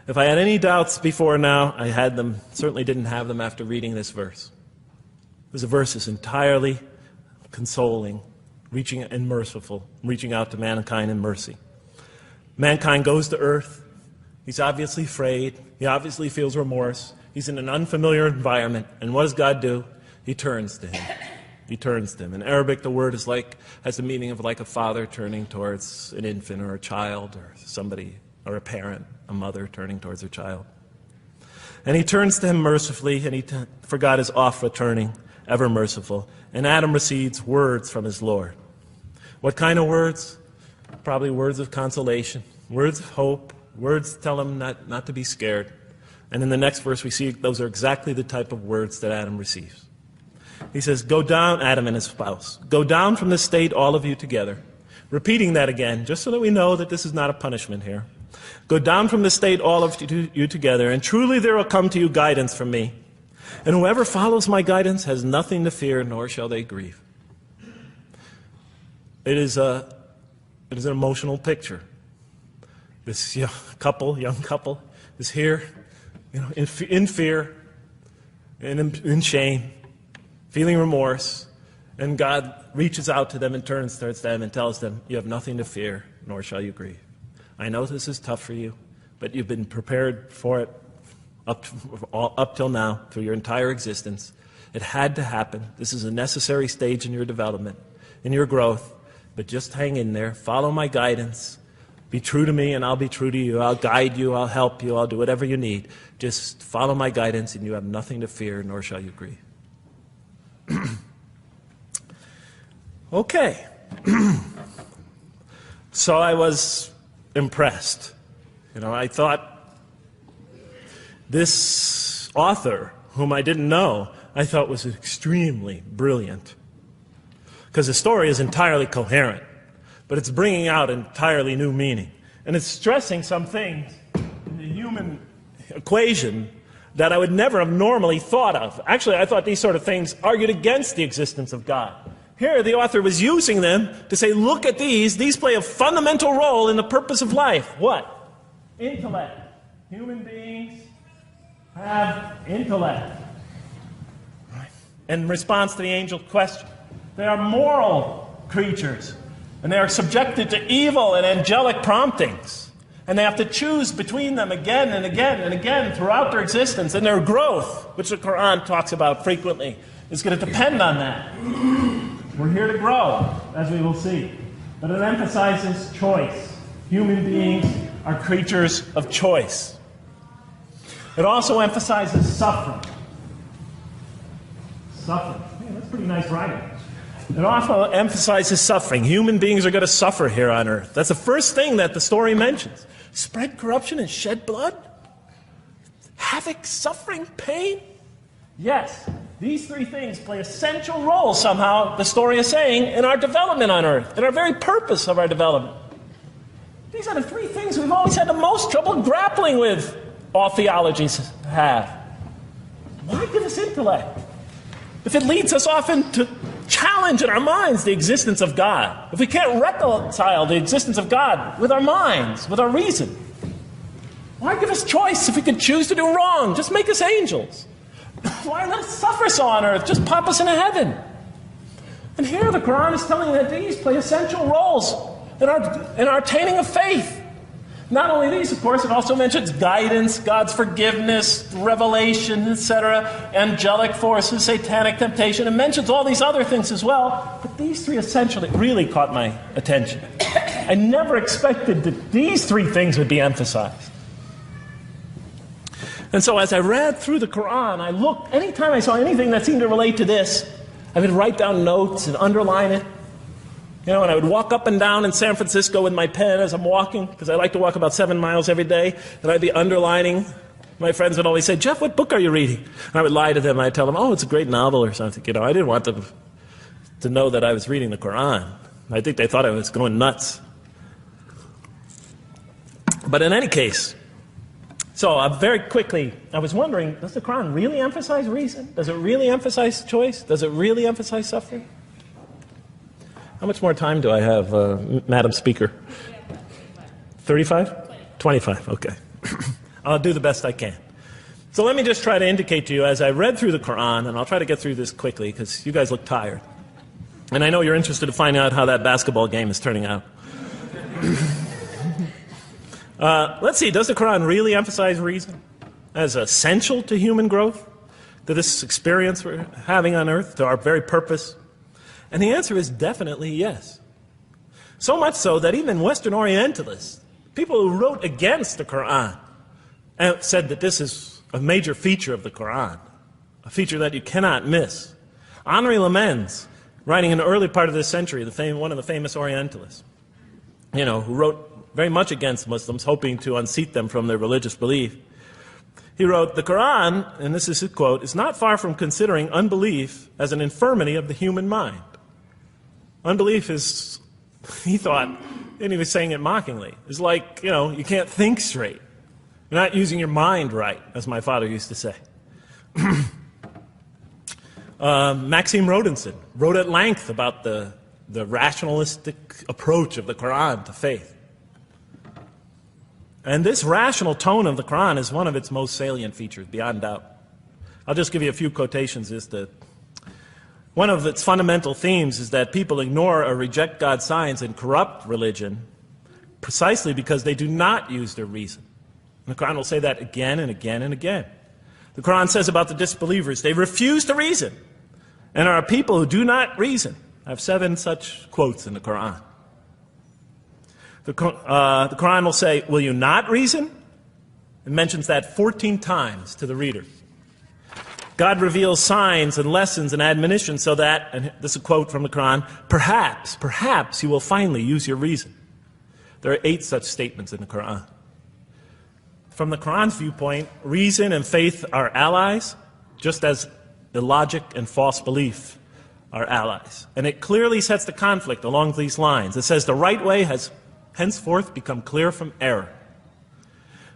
If I had any doubts before now, I had them, certainly didn't have them after reading this verse. Because the verse is entirely consoling, reaching and merciful, reaching out to mankind in mercy. Mankind goes to earth. He's obviously afraid. He obviously feels remorse. He's in an unfamiliar environment. And what does God do? He turns to him. He turns to him. In Arabic, the word has the meaning of like a father turning towards an infant or a child or somebody, or a parent, a mother turning towards her child. And he turns to him mercifully, and for God is oft returning, ever merciful. And Adam receives words from his Lord. What kind of words? Probably words of consolation, words of hope, words tell him not to be scared. And in the next verse we see those are exactly the type of words that Adam receives. He says, go down, Adam and his spouse, go down from this state, all of you together. Repeating that again, just so that we know that this is not a punishment here. Go down from the state, all of you together, and truly there will come to you guidance from me. And whoever follows my guidance has nothing to fear, nor shall they grieve. It is an emotional picture. This young couple is here, in fear, in shame, feeling remorse, and God reaches out to them and turns towards them and tells them, you have nothing to fear, nor shall you grieve. I know this is tough for you, but you've been prepared for it up till now, through your entire existence. It had to happen. This is a necessary stage in your development, in your growth, but just hang in there, follow my guidance, be true to me and I'll be true to you, I'll guide you, I'll help you, I'll do whatever you need. Just follow my guidance and you have nothing to fear, nor shall you grieve. Okay. So I was impressed. I thought this author, whom I didn't know, I thought was extremely brilliant. Because the story is entirely coherent, but it's bringing out entirely new meaning. And it's stressing some things in the human equation that I would never have normally thought of. Actually, I thought these sort of things argued against the existence of God. Here, the author was using them to say, look at these. These play a fundamental role in the purpose of life. What? Intellect. Human beings have intellect. Right. In response to the angel's question, They are moral creatures. And they are subjected to evil and angelic promptings. And they have to choose between them again and again and again throughout their existence. And their growth, which the Quran talks about frequently, is going to depend on that. We're here to grow, as we will see. But it emphasizes choice. Human beings are creatures of choice. It also emphasizes suffering. Suffering. Man, that's pretty nice writing. It also emphasizes suffering. Human beings are going to suffer here on earth. That's the first thing that the story mentions. Spread corruption and shed blood? Havoc, suffering, pain? Yes, these three things play essential roles somehow, the story is saying, in our development on earth, in our very purpose of our development. These are the three things we've always had the most trouble grappling with, all theologies have. Why give us intellect? If it leads us often to challenge in our minds the existence of God, if we can't reconcile the existence of God with our minds, with our reason, why give us choice if we can choose to do wrong? Just make us angels. Why let us suffer so on earth? Just pop us into heaven. And here the Quran is telling that these play essential roles in our attaining of faith. Not only these, of course, it also mentions guidance, God's forgiveness, revelation, etc., angelic forces, satanic temptation. It mentions all these other things as well. But these three essentially really caught my attention. I never expected that these three things would be emphasized. And so as I read through the Quran, I looked, anytime I saw anything that seemed to relate to this, I would write down notes and underline it. You know, and I would walk up and down in San Francisco with my pen as I'm walking, because I like to walk about 7 miles every day, and I'd be underlining. My friends would always say, "Jeff, what book are you reading?" And I would lie to them, and I'd tell them, "Oh, it's a great novel or something." You know, I didn't want them to know that I was reading the Quran. I think they thought I was going nuts. But in any case, so very quickly, I was wondering, does the Quran really emphasize reason? Does it really emphasize choice? Does it really emphasize suffering? How much more time do I have, Madam Speaker? 35? 25, okay. I'll do the best I can. So let me just try to indicate to you, as I read through the Quran, and I'll try to get through this quickly, because you guys look tired. And I know you're interested to find out how that basketball game is turning out. Let's see, does the Quran really emphasize reason as essential to human growth, to this experience we're having on earth, to our very purpose? And the answer is definitely yes. So much so that even Western Orientalists, people who wrote against the Quran, said that this is a major feature of the Quran, a feature that you cannot miss. Henri Lemens, writing in the early part of this century, one of the famous Orientalists, you know, who wrote very much against Muslims, hoping to unseat them from their religious belief. He wrote, "The Quran," and this is his quote, "is not far from considering unbelief as an infirmity of the human mind." Unbelief is, he thought, and he was saying it mockingly, is like, you know, you can't think straight. You're not using your mind right, as my father used to say. Maxime Rodinson wrote at length about the rationalistic approach of the Quran to faith. And this rational tone of the Quran is one of its most salient features, beyond doubt. I'll just give you a few quotations. One of its fundamental themes is that people ignore or reject God's signs and corrupt religion precisely because they do not use their reason. And the Quran will say that again and again and again. The Quran says about the disbelievers, they refuse to reason and are a people who do not reason. I have 7 such quotes in the Quran. The Quran will say, "Will you not reason?" It mentions that 14 times to the reader. God reveals signs and lessons and admonitions so that, and this is a quote from the Quran, perhaps you will finally use your reason. There are 8 such statements in the Quran. From the Quran's viewpoint, reason and faith are allies, just as illogic and false belief are allies. And it clearly sets the conflict along these lines. It says the right way has henceforth become clear from error.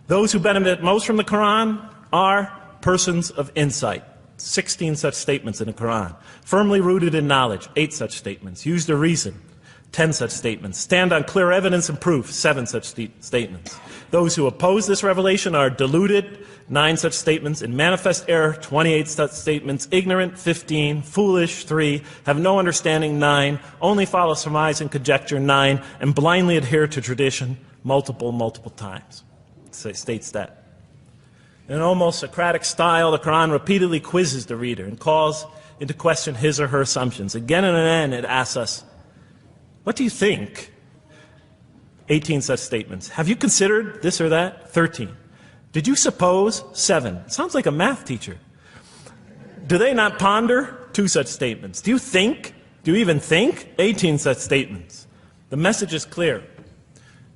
Those who benefit most from the Quran are persons of insight. 16 such statements in the Quran. Firmly rooted in knowledge, 8 such statements. Use their reason, 10 such statements. Stand on clear evidence and proof, 7 such statements. Those who oppose this revelation are deluded 9 such statements. In manifest error, 28 such statements. Ignorant, 15. Foolish, 3. Have no understanding, 9. Only follow surmise and conjecture, 9. And blindly adhere to tradition, multiple times. It states that. In an almost Socratic style, the Quran repeatedly quizzes the reader and calls into question his or her assumptions. Again and again, it asks us, what do you think? 18 such statements. Have you considered this or that? 13. Did you suppose? 7. Sounds like a math teacher. Do they not ponder? 2 such statements. Do you think? Do you even think? 18 such statements. The message is clear.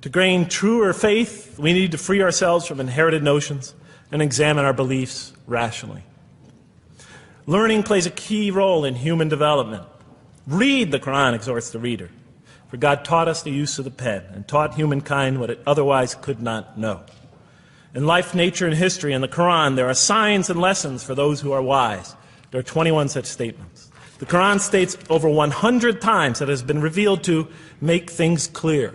To gain truer faith, we need to free ourselves from inherited notions and examine our beliefs rationally. Learning plays a key role in human development. Read, the Quran exhorts the reader. For God taught us the use of the pen and taught humankind what it otherwise could not know. In life, nature, and history, in the Quran, there are signs and lessons for those who are wise. There are 21 such statements. The Quran states over 100 times that it has been revealed to make things clear.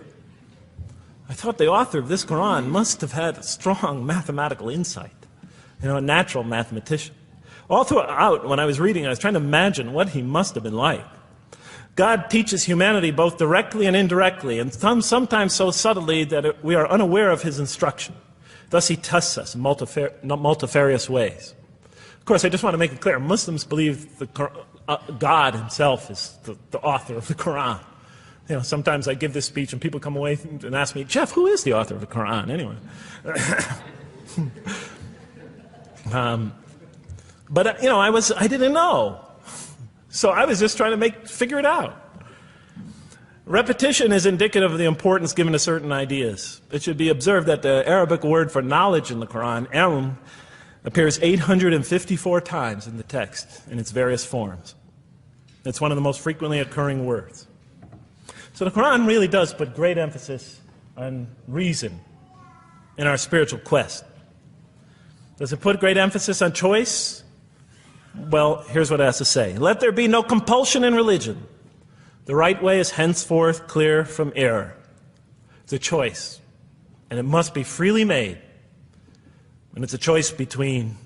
I thought the author of this Quran must have had a strong mathematical insight, a natural mathematician. All throughout, when I was reading, I was trying to imagine what he must have been like. God teaches humanity both directly and indirectly, and sometimes so subtly that we are unaware of his instruction. Thus he tests us in multifarious ways. Of course, I just want to make it clear, Muslims believe God himself is the author of the Quran. Sometimes I give this speech and people come away and ask me, Jeff, who is the author of the Quran anyway? But I didn't know. So I was just trying to figure it out. Repetition is indicative of the importance given to certain ideas. It should be observed that the Arabic word for knowledge in the Quran, ilm, appears 854 times in the text in its various forms. It's one of the most frequently occurring words. So the Quran really does put great emphasis on reason in our spiritual quest. Does it put great emphasis on choice? Well, here's what it has to say. Let there be no compulsion in religion. The right way is henceforth clear from error. It's a choice, and it must be freely made. And it's a choice between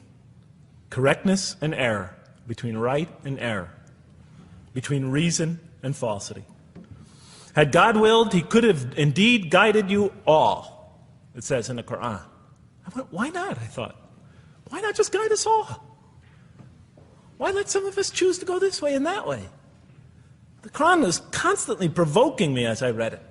correctness and error, between right and error, between reason and falsity. Had God willed, he could have indeed guided you all, it says in the Quran. I went, why not, I thought. Why not just guide us all? Why let some of us choose to go this way and that way? The Quran was constantly provoking me as I read it.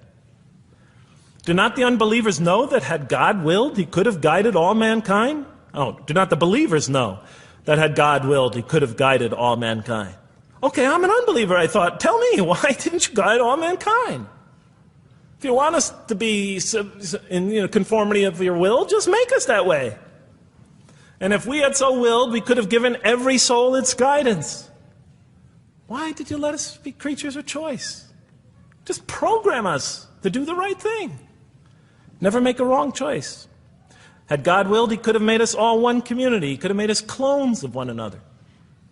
Do not the unbelievers know that had God willed, he could have guided all mankind? Oh, do not the believers know that had God willed, he could have guided all mankind? Okay, I'm an unbeliever, I thought. Tell me, why didn't you guide all mankind? If you want us to be in conformity of your will, just make us that way. And if we had so willed, we could have given every soul its guidance. Why did you let us be creatures of choice? Just program us to do the right thing. Never make a wrong choice. Had God willed, he could have made us all one community. He could have made us clones of one another.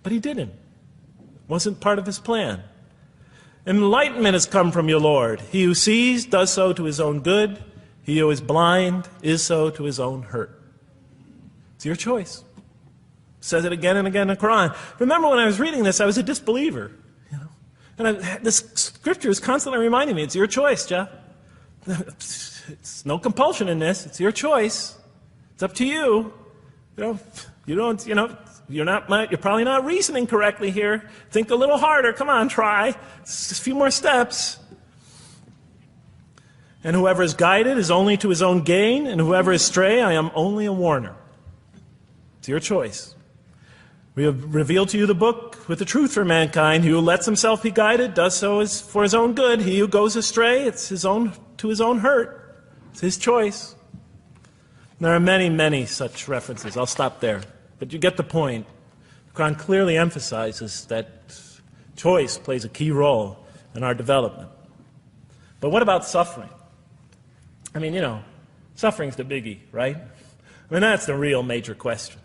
But he didn't. It wasn't part of his plan. Enlightenment has come from your Lord. He who sees does so to his own good. He who is blind is so to his own hurt. It's your choice. It says it again and again in the Quran. Remember when I was reading this, I was a disbeliever. And this scripture is constantly reminding me, it's your choice, Jeff. It's no compulsion in this. It's your choice. It's up to you. You're probably not reasoning correctly here. Think a little harder. Come on, try. It's just a few more steps. And whoever is guided is only to his own gain, and whoever is stray, I am only a warner. It's your choice. We have revealed to you the book with the truth for mankind. He who lets himself be guided does so as for his own good. He who goes astray, it's to his own hurt. It's his choice. There are many, many such references. I'll stop there. But you get the point. The Quran clearly emphasizes that choice plays a key role in our development. But what about suffering? Suffering's the biggie, right? That's the real major question.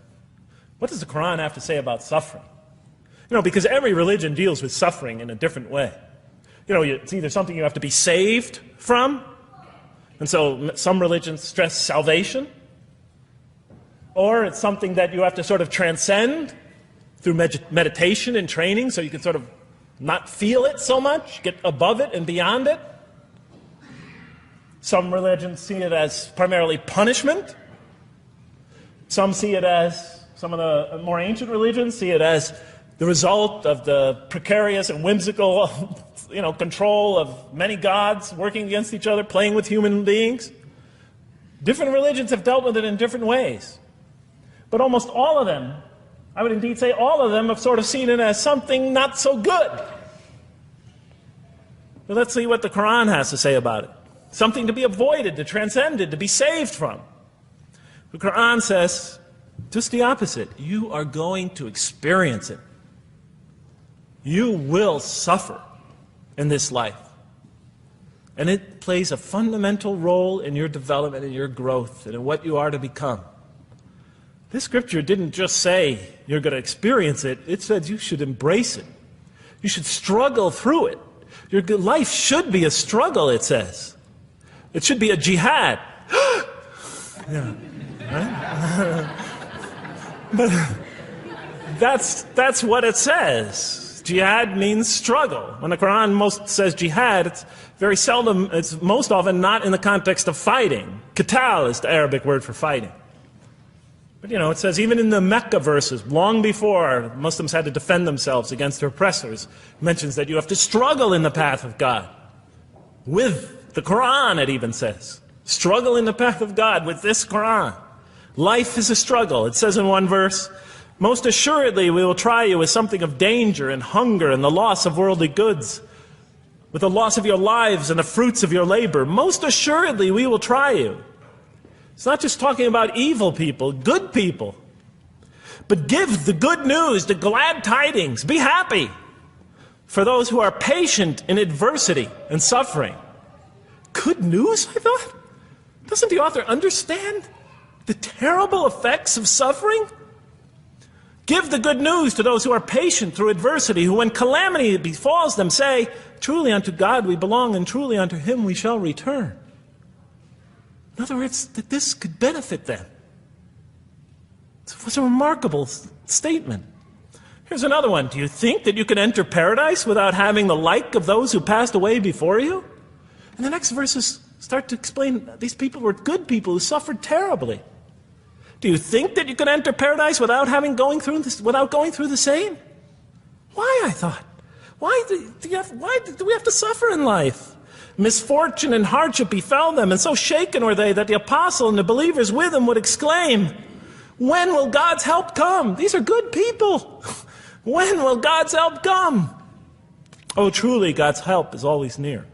What does the Quran have to say about suffering? Because every religion deals with suffering in a different way. It's either something you have to be saved from, and so some religions stress salvation. or it's something that you have to sort of transcend through meditation and training so you can sort of not feel it so much, get above it and beyond it. Some religions see it as primarily punishment. Some see it as, some of the more ancient religions see it as the result of the precarious and whimsical control of many gods working against each other, playing with human beings. Different religions have dealt with it in different ways. But almost all of them, I would indeed say all of them, have sort of seen it as something not so good. But let's see what the Quran has to say about it. Something to be avoided, to transcended, to be saved from. The Quran says just the opposite. You are going to experience it. You will suffer in this life. And it plays a fundamental role in your development, in your growth, and in what you are to become. This scripture didn't just say you're going to experience it. It said you should embrace it. You should struggle through it. Your life should be a struggle, it says. It should be a jihad. Yeah, right? But that's what it says. Jihad means struggle. When the Quran most says jihad, it's very seldom, it's most often not in the context of fighting. Qital is the Arabic word for fighting. But it says even in the Mecca verses, long before Muslims had to defend themselves against their oppressors, it mentions that you have to struggle in the path of God. With the Quran, it even says. Struggle in the path of God with this Quran. Life is a struggle. It says in one verse, most assuredly we will try you with something of danger and hunger and the loss of worldly goods, with the loss of your lives and the fruits of your labor. Most assuredly we will try you. It's not just talking about evil people, good people. But give the good news, the glad tidings. Be happy for those who are patient in adversity and suffering. Good news, I thought? Doesn't the author understand the terrible effects of suffering? Give the good news to those who are patient through adversity, who when calamity befalls them say, truly unto God we belong and truly unto Him we shall return. In other words, that this could benefit them. It was a remarkable statement. Here's another one. Do you think that you can enter paradise without having the like of those who passed away before you? And the next verses start to explain these people were good people who suffered terribly. Do you think that you can enter paradise without going through the same? Why, I thought? Why do we have to suffer in life? Misfortune and hardship befell them, and so shaken were they that the apostle and the believers with him would exclaim, when will God's help come? These are good people. When will God's help come? Oh, truly, God's help is always near.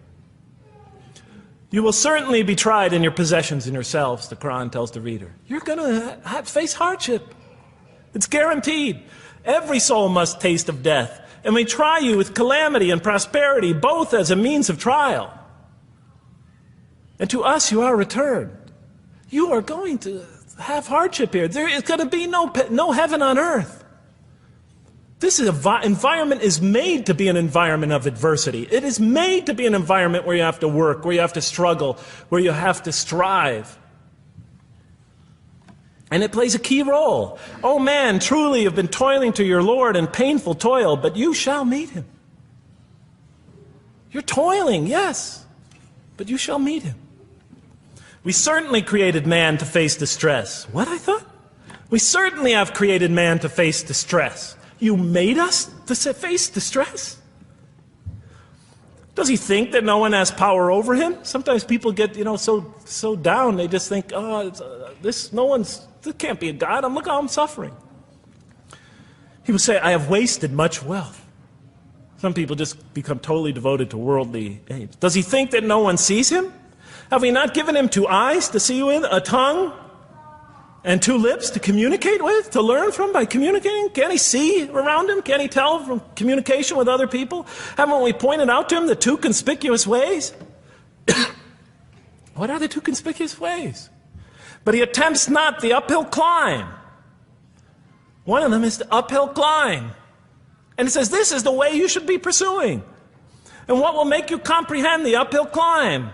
You will certainly be tried in your possessions and yourselves, the Quran tells the reader. You're going to face hardship. It's guaranteed. Every soul must taste of death, and we try you with calamity and prosperity, both as a means of trial. And to us you are returned. You are going to have hardship here. There is going to be no heaven on earth. This environment is made to be an environment of adversity. It is made to be an environment where you have to work, where you have to struggle, where you have to strive. And it plays a key role. Oh man, truly you've been toiling to your Lord in painful toil, but you shall meet Him. You're toiling, yes, but you shall meet Him. We certainly created man to face distress. What, I thought? We certainly have created man to face distress. You made us to face distress? Does he think that no one has power over him? Sometimes people get, so down, they just think, this can't be a God. Look how I'm suffering. He will say, I have wasted much wealth. Some people just become totally devoted to worldly aims. Does he think that no one sees him? Have we not given him 2 eyes to see with, a tongue, and 2 lips to communicate with, to learn from by communicating? Can't he see around him? Can't he tell from communication with other people? Haven't we pointed out to him the 2 conspicuous ways? What are the 2 conspicuous ways? But he attempts not the uphill climb. One of them is the uphill climb. And it says this is the way you should be pursuing. And what will make you comprehend the uphill climb?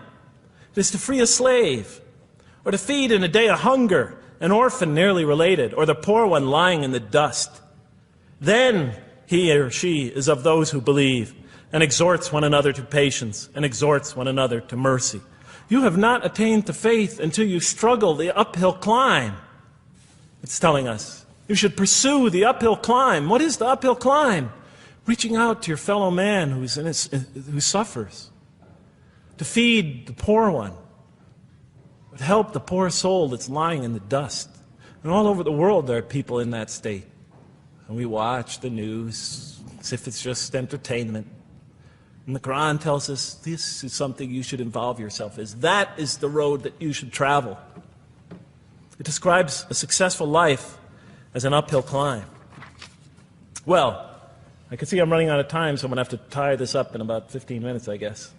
It is to free a slave, or to feed in a day of hunger, an orphan nearly related, or the poor one lying in the dust. Then he or she is of those who believe, and exhorts one another to patience, and exhorts one another to mercy. You have not attained to faith until you struggle the uphill climb. It's telling us you should pursue the uphill climb. What is the uphill climb? Reaching out to your fellow man who suffers, to feed the poor one, to help the poor soul that's lying in the dust. And all over the world there are people in that state. And we watch the news as if it's just entertainment. And the Quran tells us this is something you should involve yourself in. That is the road that you should travel. It describes a successful life as an uphill climb. Well, I can see I'm running out of time, so I'm going to have to tie this up in about 15 minutes, I guess.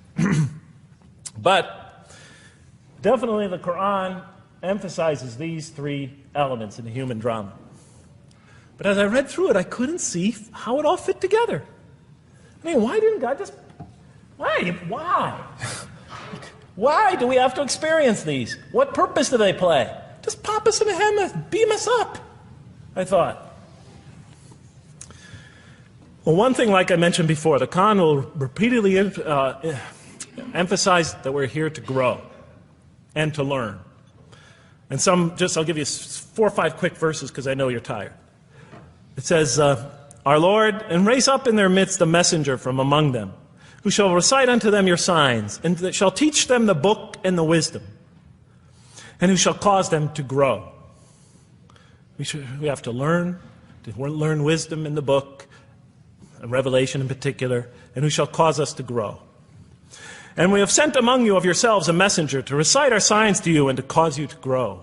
But definitely the Quran emphasizes these three elements in the human drama. But as I read through it, I couldn't see how it all fit together. I mean, why didn't God just... Why? Why do we have to experience these? What purpose do they play? Just pop us in the head, beam us up, I thought. Well, one thing, like I mentioned before, the Quran will repeatedly emphasize that we're here to grow and to learn. And I'll give you 4 or 5 quick verses because I know you're tired. It says, Our Lord, and raise up in their midst a messenger from among them, who shall recite unto them your signs, and that shall teach them the book and the wisdom, and who shall cause them to grow. We have to learn wisdom in the book, and Revelation in particular, and who shall cause us to grow. And we have sent among you of yourselves a messenger to recite our signs to you and to cause you to grow.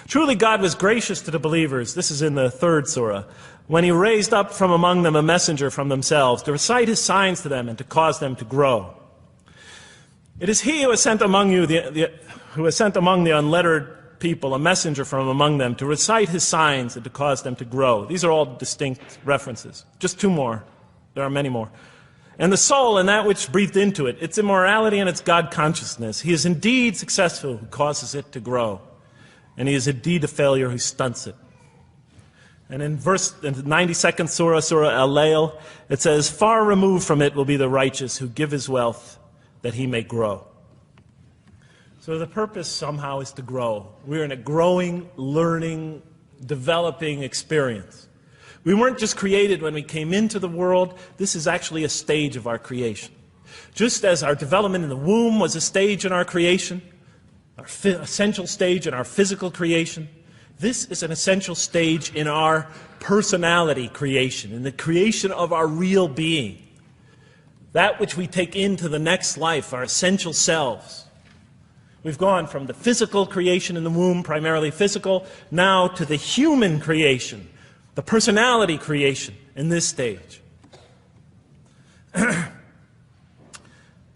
Truly God was gracious to the believers, this is in the 3rd surah, when he raised up from among them a messenger from themselves to recite his signs to them and to cause them to grow. It is he who has sent among you, who has sent among the unlettered people a messenger from among them to recite his signs and to cause them to grow. These are all distinct references. Just 2 more. There are many more. And the soul and that which breathed into it, its immorality and its God consciousness. He is indeed successful who causes it to grow. And he is indeed a failure who stunts it. And in the 92nd surah, Surah Al-Layl, it says, Far removed from it will be the righteous who give his wealth that he may grow. So the purpose somehow is to grow. We're in a growing, learning, developing experience. We weren't just created when we came into the world. This is actually a stage of our creation. Just as our development in the womb was a stage in our creation, our essential stage in our physical creation, this is an essential stage in our personality creation, in the creation of our real being. That which we take into the next life, our essential selves. We've gone from the physical creation in the womb, primarily physical, now to the human creation, the personality creation in this stage. I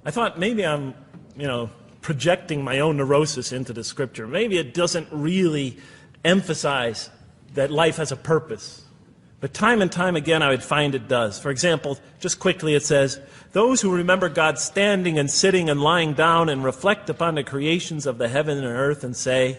thought maybe I'm, projecting my own neurosis into the scripture. Maybe it doesn't really emphasize that life has a purpose. But time and time again I would find it does. For example, just quickly it says, Those who remember God standing and sitting and lying down and reflect upon the creations of the heaven and earth and say,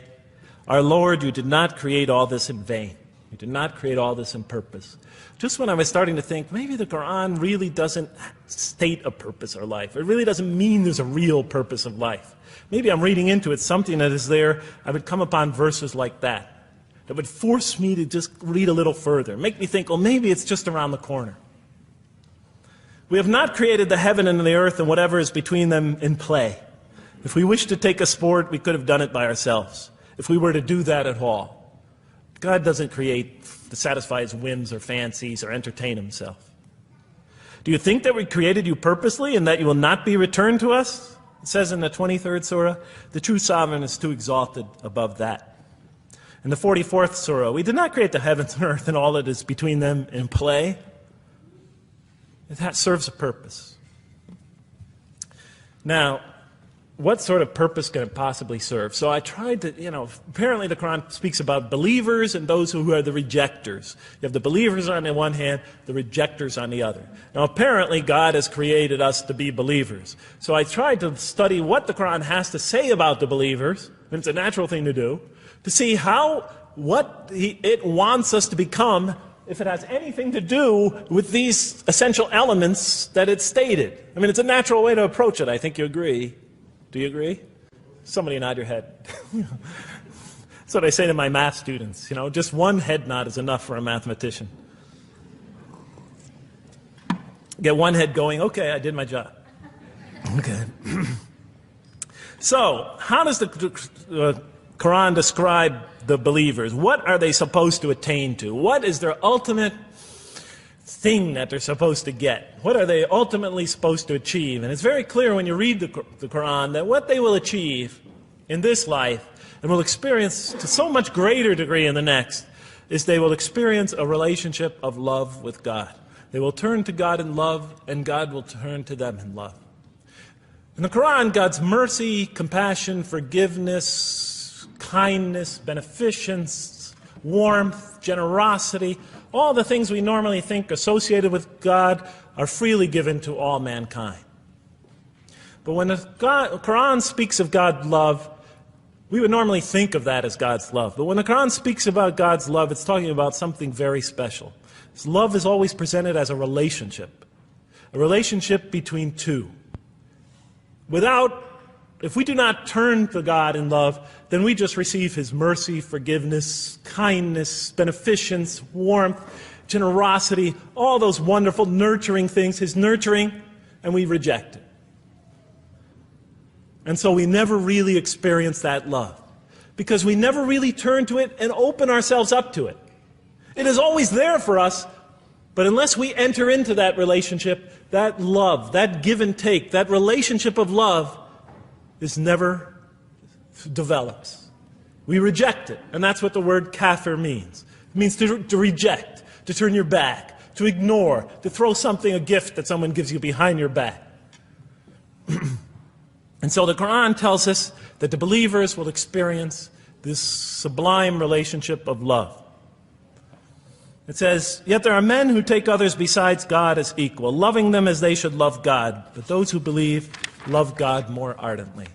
Our Lord, you did not create all this in vain. You did not create all this in purpose. Just when I was starting to think, maybe the Quran really doesn't state a purpose of life. It really doesn't mean there's a real purpose of life. Maybe I'm reading into it something that is there. I would come upon verses like that would force me to just read a little further, make me think, well, maybe it's just around the corner. We have not created the heaven and the earth and whatever is between them in play. If we wished to take a sport, we could have done it by ourselves, if we were to do that at all. God doesn't create to satisfy his whims or fancies or entertain himself. Do you think that we created you purposely and that you will not be returned to us? It says in the 23rd surah, the true sovereign is too exalted above that. In the 44th surah, we did not create the heavens and earth and all that is between them in play. That serves a purpose. Now, what sort of purpose can it possibly serve? So I tried to, apparently the Quran speaks about believers and those who are the rejectors. You have the believers on the one hand, the rejectors on the other. Now apparently God has created us to be believers. So I tried to study what the Quran has to say about the believers, and it's a natural thing to do. to see what it wants us to become, if it has anything to do with these essential elements that it stated. I mean, it's a natural way to approach it. I think you agree. Do you agree? Somebody nod your head. That's what I say to my math students. Just one head nod is enough for a mathematician. Get one head going, okay, I did my job. Okay. So, how does the Quran describe the believers? What are they supposed to attain to? What is their ultimate thing that they're supposed to get? What are they ultimately supposed to achieve? And it's very clear when you read the Quran that what they will achieve in this life and will experience to so much greater degree in the next is they will experience a relationship of love with God. They will turn to God in love, and God will turn to them in love. In the Quran, God's mercy, compassion, forgiveness, kindness, beneficence, warmth, generosity, all the things we normally think associated with God are freely given to all mankind. But when the Quran speaks of God's love, we would normally think of that as God's love. But when the Quran speaks about God's love, it's talking about something very special. Love is always presented as a relationship between two. If we do not turn to God in love, then we just receive His mercy, forgiveness, kindness, beneficence, warmth, generosity, all those wonderful nurturing things, His nurturing, and we reject it. And so we never really experience that love, because we never really turn to it and open ourselves up to it. It is always there for us, but unless we enter into that relationship, that love, that give and take, that relationship of love never develops. We reject it, and that's what the word kafir means. It means to reject, to turn your back, to ignore, to throw a gift that someone gives you behind your back. And so the Quran tells us that the believers will experience this sublime relationship of love. It says, "Yet there are men who take others besides God as equal, loving them as they should love God. But those who believe love God more ardently.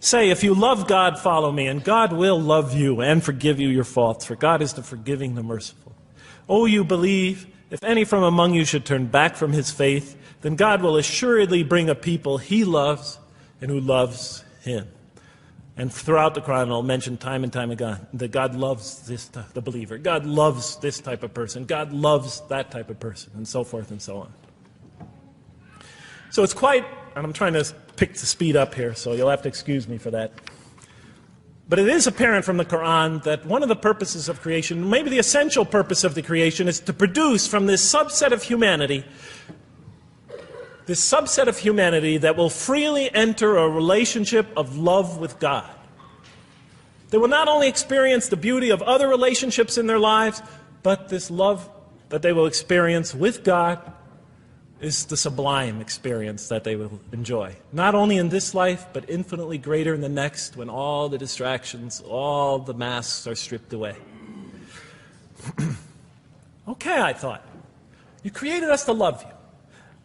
Say, if you love God, follow me, and God will love you and forgive you your faults, for God is the forgiving, the merciful. O you believe, if any from among you should turn back from his faith, then God will assuredly bring a people He loves and who loves Him." And throughout the Quran, I'll mention time and time again that God loves the believer. God loves this type of person. God loves that type of person, and so forth and so on. So it's quite, and I'm trying to pick the speed up here, so you'll have to excuse me for that. But it is apparent from the Quran that one of the purposes of creation, maybe the essential purpose of the creation, is to produce from this subset of humanity that will freely enter a relationship of love with God. They will not only experience the beauty of other relationships in their lives, but this love that they will experience with God is the sublime experience that they will enjoy. Not only in this life, but infinitely greater in the next, when all the distractions, all the masks are stripped away. Okay, I thought. You created us to love you,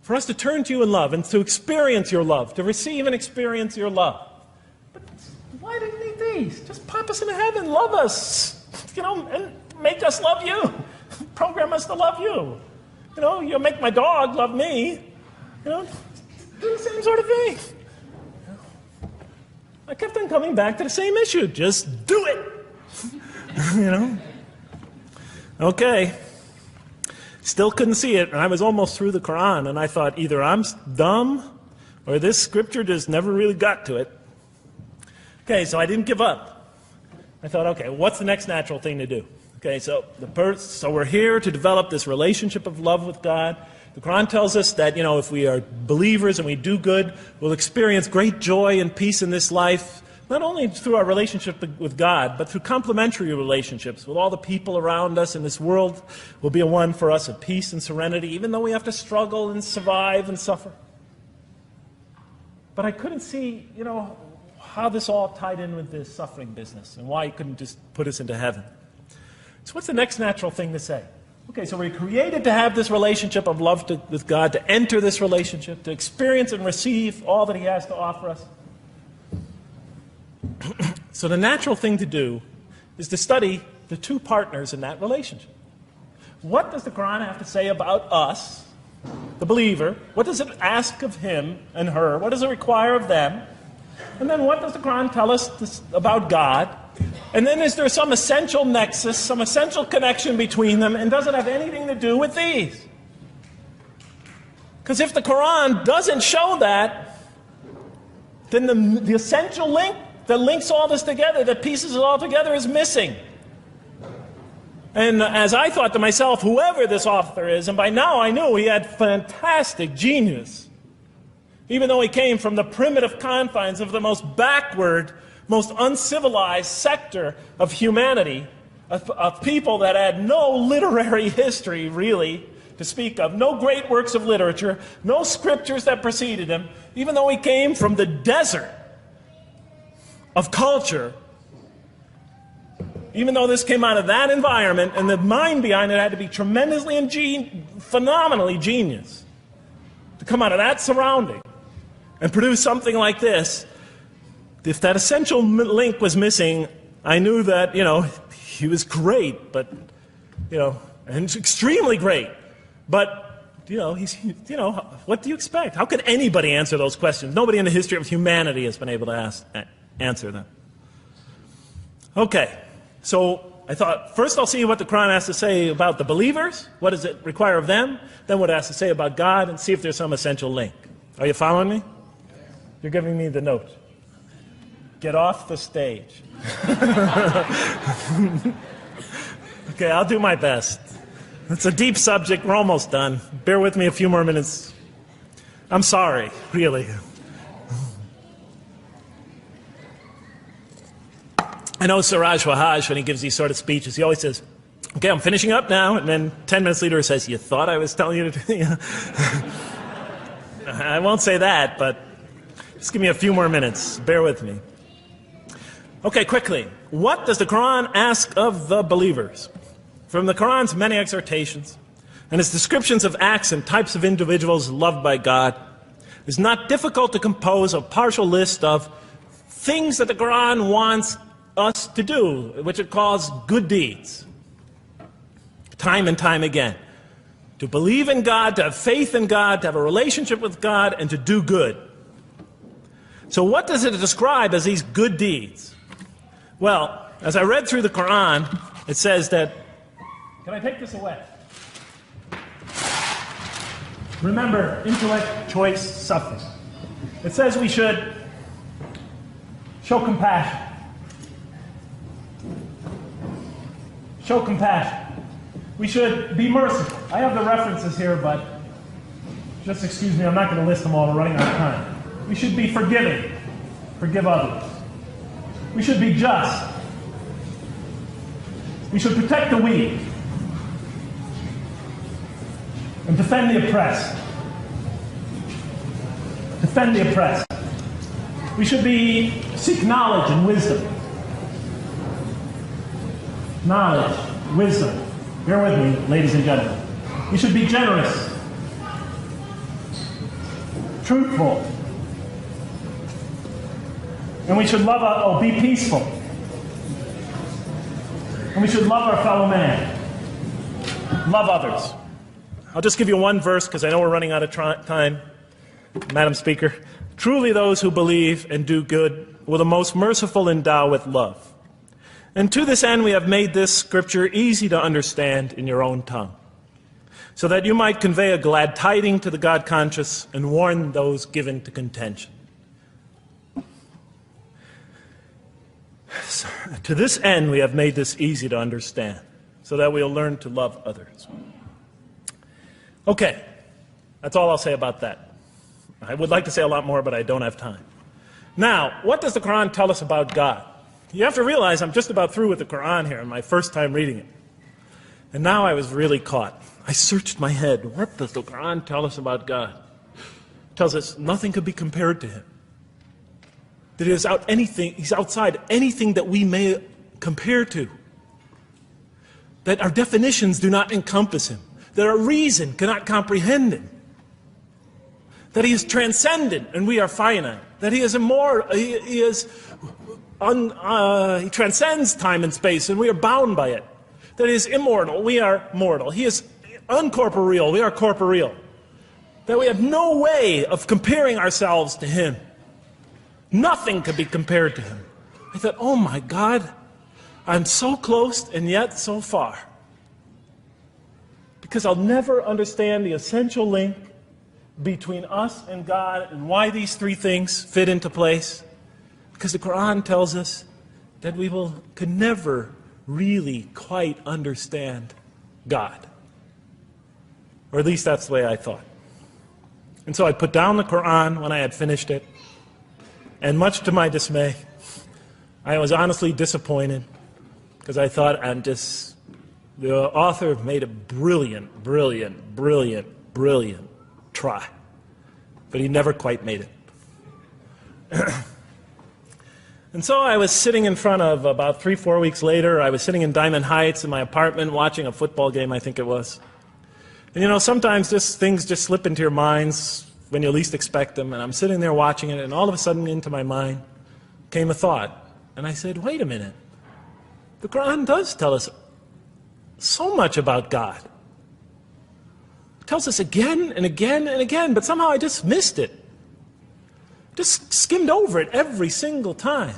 for us to turn to you in love and to experience your love, to receive and experience your love. But why do you need these? Just pop us into heaven, love us, and make us love you. Program us to love you. You'll make my dog love me. Do the same sort of thing. I kept on coming back to the same issue. Just do it. Okay. Still couldn't see it, and I was almost through the Quran, and I thought either I'm dumb or this scripture just never really got to it. Okay, so I didn't give up. I thought, okay, what's the next natural thing to do? Okay, so we're here to develop this relationship of love with God. The Quran tells us that, if we are believers and we do good, we'll experience great joy and peace in this life, not only through our relationship with God, but through complementary relationships with all the people around us in this world will be a one for us of peace and serenity, even though we have to struggle and survive and suffer. But I couldn't see, how this all tied in with this suffering business and why He couldn't just put us into heaven. So what's the next natural thing to say? Okay, so we're created to have this relationship of love with God, to enter this relationship, to experience and receive all that He has to offer us. So the natural thing to do is to study the two partners in that relationship. What does the Quran have to say about us, the believer? What does it ask of him and her? What does it require of them? And then what does the Quran tell us about God? And then is there some essential nexus, some essential connection between them, and does it have anything to do with these? Because if the Quran doesn't show that, then the essential link that links all this together, that pieces it all together, is missing. And as I thought to myself, whoever this author is, and by now I knew he had fantastic genius, even though he came from the primitive confines of the most backward, most uncivilized sector of humanity, of people that had no literary history, really, to speak of, no great works of literature, no scriptures that preceded him, even though he came from the desert of culture, even though this came out of that environment, and the mind behind it had to be tremendously and phenomenally genius to come out of that surrounding and produce something like this. If that essential link was missing, I knew that, he was great, but, and extremely great. But, what do you expect? How could anybody answer those questions? Nobody in the history of humanity has been able to answer them. Okay, so I thought, first I'll see what the Quran has to say about the believers. What does it require of them? Then what it has to say about God, and see if there's some essential link. Are you following me? You're giving me the note. Get off the stage. Okay, I'll do my best. It's a deep subject. We're almost done. Bear with me a few more minutes. I'm sorry, really. I know Siraj Wahaj, when he gives these sort of speeches, he always says, okay, I'm finishing up now. And then 10 minutes later he says, you thought I was telling you to... I won't say that, but just give me a few more minutes. Bear with me. Okay, quickly. What does the Quran ask of the believers? From the Quran's many exhortations and its descriptions of acts and types of individuals loved by God, it's not difficult to compose a partial list of things that the Quran wants us to do, which it calls good deeds, time and time again. To believe in God, to have faith in God, to have a relationship with God, and to do good. So what does it describe as these good deeds? Well, as I read through the Quran, it says that... Can I take this away? Remember, intellect, choice, suffering. It says we should show compassion. Show compassion. We should be merciful. I have the references here, but just excuse me, I'm not going to list them all. We're running out of time. We should be forgiving. Forgive others. We should be just. We should protect the weak and defend the oppressed. Defend the oppressed. We should seek knowledge and wisdom. Knowledge, wisdom. Bear with me, ladies and gentlemen. We should be generous, truthful, and we should be peaceful. And we should love our fellow man. Love others. I'll just give you one verse because I know we're running out of time, Madam Speaker. Truly those who believe and do good will the most merciful endow with love. And to this end we have made this scripture easy to understand in your own tongue, so that you might convey a glad tiding to the God-conscious and warn those given to contention. To this end we have made this easy to understand, so that we'll learn to love others. Okay, that's all I'll say about that. I would like to say a lot more, but I don't have time. Now, what does the Quran tell us about God? You have to realize I'm just about through with the Quran here, my first time reading it. And now I was really caught. I searched my head. What does the Quran tell us about God? It tells us nothing could be compared to him. That he's outside anything that we may compare to. That our definitions do not encompass him. That our reason cannot comprehend him. That he is transcendent and we are finite. That he is immortal, he is he transcends time and space, and we are bound by it. That he is immortal, we are mortal. He is uncorporeal, we are corporeal. That we have no way of comparing ourselves to him. Nothing could be compared to him. I thought, oh my God, I'm so close and yet so far. Because I'll never understand the essential link between us and God and why these three things fit into place. Because the Quran tells us that we could never really quite understand God. Or at least that's the way I thought. And so I put down the Quran when I had finished it. And much to my dismay, I was honestly disappointed because I thought the author made a brilliant try. But he never quite made it. And so I was sitting in front of, about 3-4 weeks later, I was sitting in Diamond Heights in my apartment watching a football game, I think it was. And you know, sometimes things just slip into your minds when you least expect them. And I'm sitting there watching it, and all of a sudden into my mind came a thought. And I said, wait a minute. The Quran does tell us so much about God. It tells us again and again and again, but somehow I just missed it. Just skimmed over it every single time.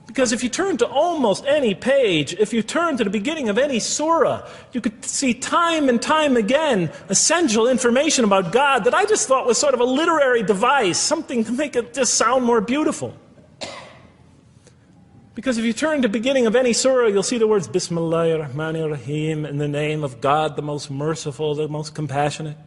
Because if you turn to almost any page, if you turn to the beginning of any surah, you could see time and time again essential information about God that I just thought was sort of a literary device, something to make it just sound more beautiful. Because if you turn to the beginning of any surah, you'll see the words Bismillahir Rahmanir Rahim, in the name of God, the most merciful, the most compassionate.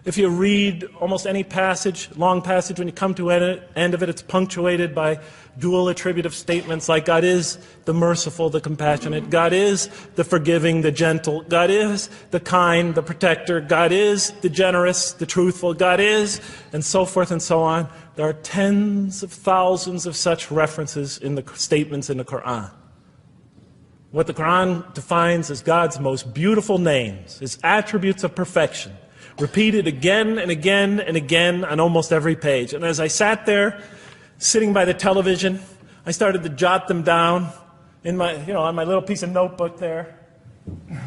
If you read almost any passage, long passage, when you come to the end of it, it's punctuated by dual attributive statements like God is the merciful, the compassionate, God is the forgiving, the gentle, God is the kind, the protector, God is the generous, the truthful, God is, and so forth and so on. There are tens of thousands of such references in the statements in the Quran. What the Quran defines as God's most beautiful names, his attributes of perfection, repeated again and again and again on almost every page. And as I sat there, sitting by the television, I started to jot them down in my, on my little piece of notebook there.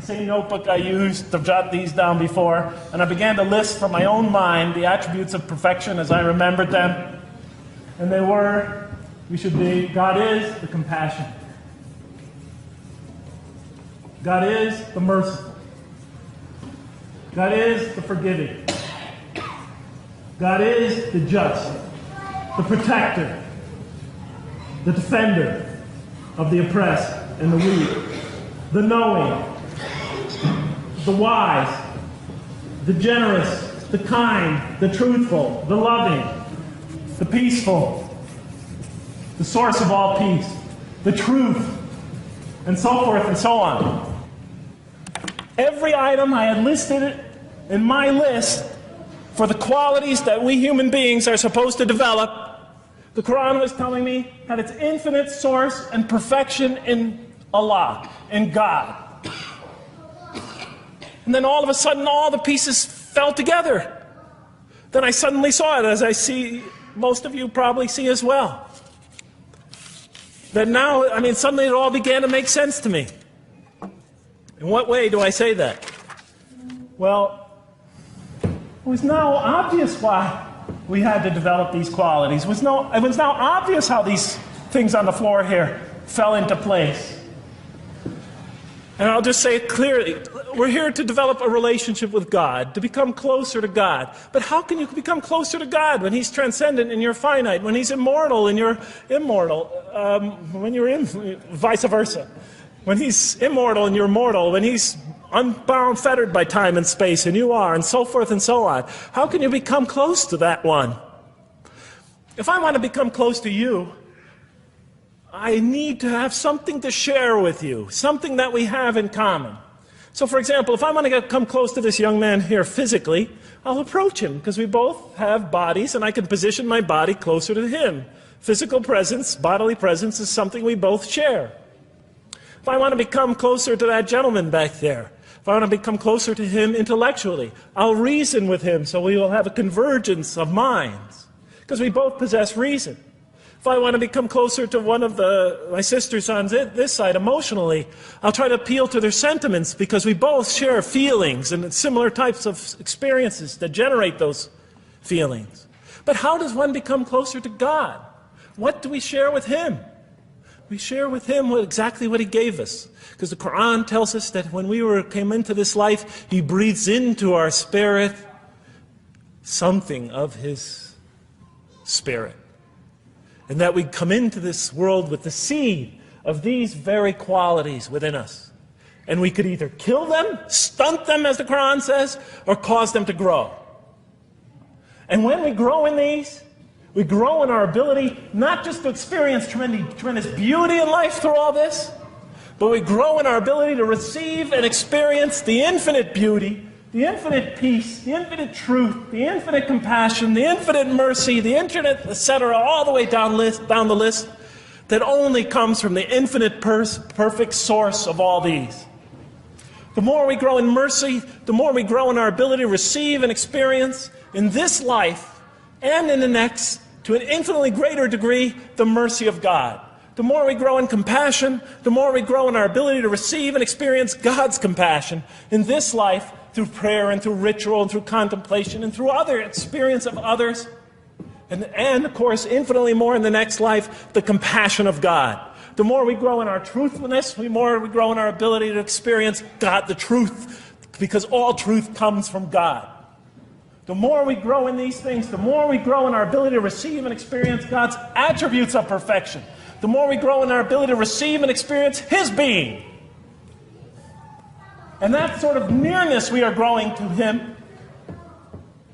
Same notebook I used to jot these down before. And I began to list from my own mind the attributes of perfection as I remembered them. And they were, God is the compassionate. God is the merciful. God is the forgiving. God is the just, the protector, the defender of the oppressed and the weak, the knowing, the wise, the generous, the kind, the truthful, the loving, the peaceful, the source of all peace, the truth, and so forth and so on. Every item I had listed in my list for the qualities that we human beings are supposed to develop, the Quran was telling me had its infinite source and perfection in Allah, in God. And then all of a sudden all the pieces fell together. Then I suddenly saw it, as I see most of you probably see as well. That now, suddenly it all began to make sense to me. In what way do I say that? Well, it was now obvious why we had to develop these qualities. It was now obvious how these things on the floor here fell into place. And I'll just say it clearly. We're here to develop a relationship with God, to become closer to God. But how can you become closer to God when He's transcendent and you're finite, when He's immortal and you're immortal, vice versa? When He's immortal and you're mortal, when He's unbound, fettered by time and space, and you are, and so forth and so on. How can you become close to that one? If I want to become close to you, I need to have something to share with you, something that we have in common. So for example, if I want to come close to this young man here physically, I'll approach him, because we both have bodies, and I can position my body closer to him. Physical presence, bodily presence, is something we both share. If I want to become closer to that gentleman back there, if I want to become closer to him intellectually, I'll reason with him so we will have a convergence of minds, because we both possess reason. If I want to become closer to one of my sisters on this side emotionally, I'll try to appeal to their sentiments because we both share feelings and similar types of experiences that generate those feelings. But how does one become closer to God? What do we share with Him? We share with Him exactly what He gave us. Because the Quran tells us that when we came into this life, He breathes into our spirit something of His Spirit. And that we come into this world with the seed of these very qualities within us. And we could either kill them, stunt them, as the Quran says, or cause them to grow. And when we grow in these, we grow in our ability not just to experience tremendous beauty in life through all this, but we grow in our ability to receive and experience the infinite beauty, the infinite peace, the infinite truth, the infinite compassion, the infinite mercy, the infinite, etc., all the way down the list, that only comes from the infinite perfect source of all these. The more we grow in mercy, the more we grow in our ability to receive and experience in this life and in the next, to an infinitely greater degree, the mercy of God. The more we grow in compassion, the more we grow in our ability to receive and experience God's compassion in this life, through prayer and through ritual and through contemplation and through other experience of others. And of course, infinitely more in the next life, the compassion of God. The more we grow in our truthfulness, the more we grow in our ability to experience God, the truth, because all truth comes from God. The more we grow in these things, the more we grow in our ability to receive and experience God's attributes of perfection. The more we grow in our ability to receive and experience His being. And that sort of nearness we are growing to Him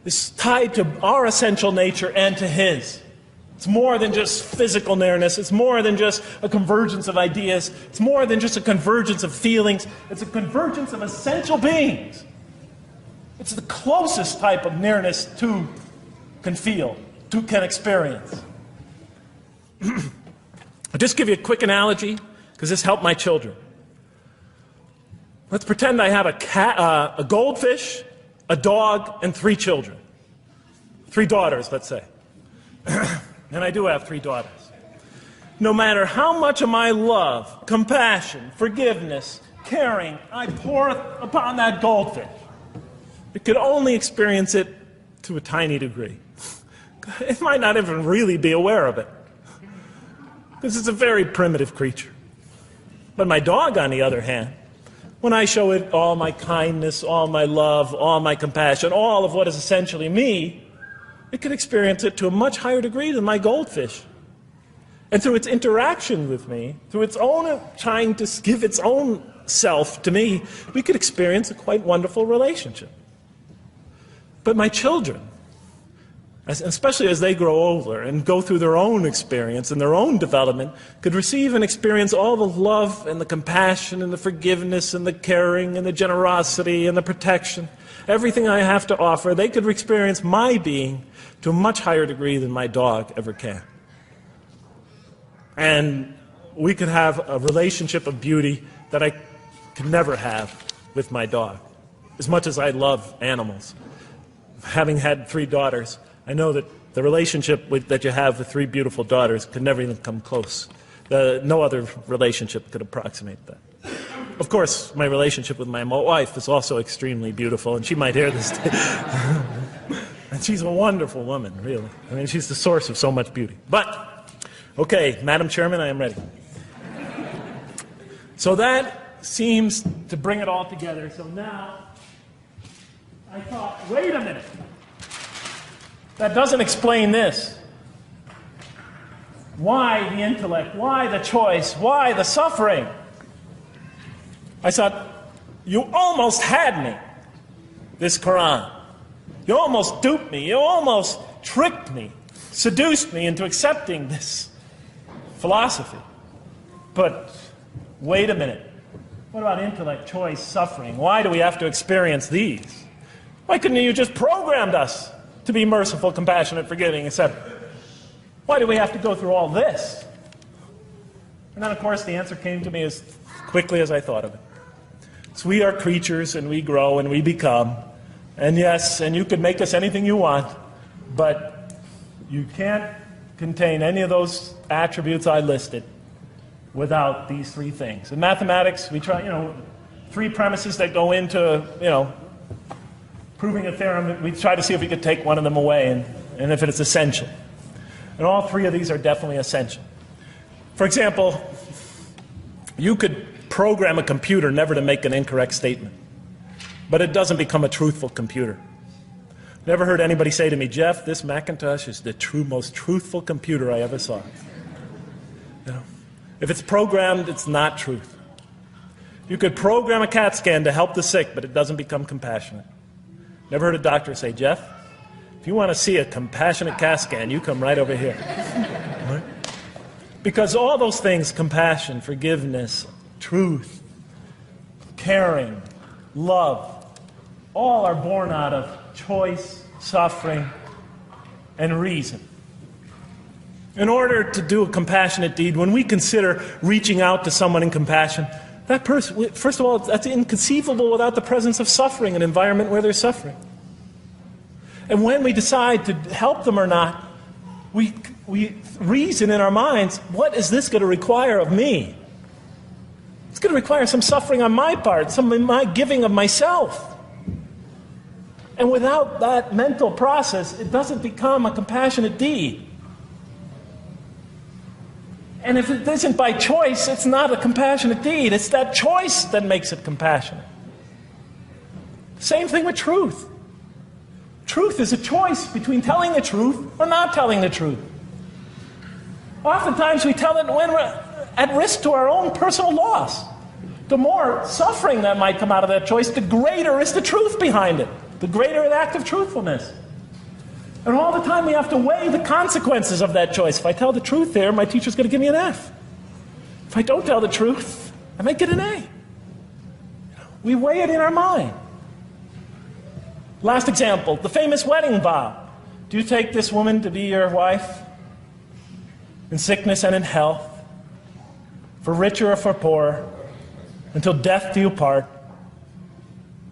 is tied to our essential nature and to His. It's more than just physical nearness. It's more than just a convergence of ideas. It's more than just a convergence of feelings. It's a convergence of essential beings. It's the closest type of nearness two can feel, two can experience. I'll just give you a quick analogy, because this helped my children. Let's pretend I have a goldfish, a dog, and 3 children. 3 daughters, let's say. And I do have 3 daughters. No matter how much of my love, compassion, forgiveness, caring I pour upon that goldfish, it could only experience it to a tiny degree. It might not even really be aware of it, because it's a very primitive creature. But my dog, on the other hand, when I show it all my kindness, all my love, all my compassion, all of what is essentially me, it can experience it to a much higher degree than my goldfish. And through its interaction with me, through its own trying to give its own self to me, we could experience a quite wonderful relationship. But my children, especially as they grow older and go through their own experience and their own development, could receive and experience all the love and the compassion and the forgiveness and the caring and the generosity and the protection, everything I have to offer. They could experience my being to a much higher degree than my dog ever can. And we could have a relationship of beauty that I could never have with my dog. As much as I love animals, having had 3 daughters, I know that the relationship that you have with 3 beautiful daughters could never even come close. No other relationship could approximate that. Of course, my relationship with my wife is also extremely beautiful, and she might hear this today. And she's a wonderful woman, really. I mean, she's the source of so much beauty. But, okay, Madam Chairman, I am ready. So that seems to bring it all together. So now, I thought, wait a minute. That doesn't explain this. Why the intellect? Why the choice? Why the suffering? I thought, you almost had me, this Quran. You almost duped me. You almost tricked me, seduced me into accepting this philosophy. But wait a minute. What about intellect, choice, suffering? Why do we have to experience these? Why couldn't you just programmed us to be merciful, compassionate, forgiving, etc.? Why do we have to go through all this? And then, of course, the answer came to me as quickly as I thought of it. So we are creatures, and we grow, and we become. And yes, and you can make us anything you want, but you can't contain any of those attributes I listed without these three things. In mathematics, we try, three premises that go into, proving a theorem. We try to see if we could take one of them away and if it's essential. And all three of these are definitely essential. For example, you could program a computer never to make an incorrect statement, but it doesn't become a truthful computer. Never heard anybody say to me, Jeff, this Macintosh is the most truthful computer I ever saw. If it's programmed, it's not truth. You could program a CAT scan to help the sick, but it doesn't become compassionate. Never heard a doctor say, Jeff, if you want to see a compassionate CAT scan, you come right over here. Right? Because all those things, compassion, forgiveness, truth, caring, love, all are born out of choice, suffering, and reason. In order to do a compassionate deed, when we consider reaching out to someone in compassion, that person, first of all, that's inconceivable without the presence of suffering, an environment where there's suffering. And when we decide to help them or not, we reason in our minds, what is this going to require of me? It's going to require some suffering on my part, some of my giving of myself. And without that mental process, it doesn't become a compassionate deed. And if it isn't by choice, it's not a compassionate deed. It's that choice that makes it compassionate. Same thing with truth. Truth is a choice between telling the truth or not telling the truth. Oftentimes we tell it when we're at risk to our own personal loss. The more suffering that might come out of that choice, the greater is the truth behind it. The greater the act of truthfulness. And all the time we have to weigh the consequences of that choice. If I tell the truth there, my teacher's going to give me an F. If I don't tell the truth, I might get an A. We weigh it in our mind. Last example, the famous wedding vow. Do you take this woman to be your wife in sickness and in health, for richer or for poorer, until death do you part?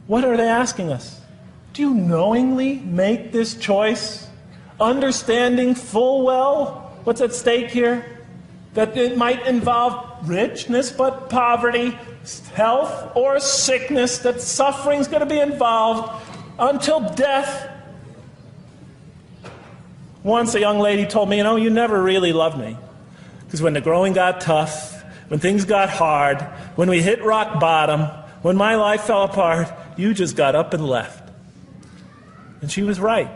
What are they asking us? Do you knowingly make this choice, understanding full well what's at stake here? That it might involve richness, but poverty, health, or sickness, that suffering's going to be involved until death. Once a young lady told me, you never really loved me. Because when the growing got tough, when things got hard, when we hit rock bottom, when my life fell apart, you just got up and left. And she was right.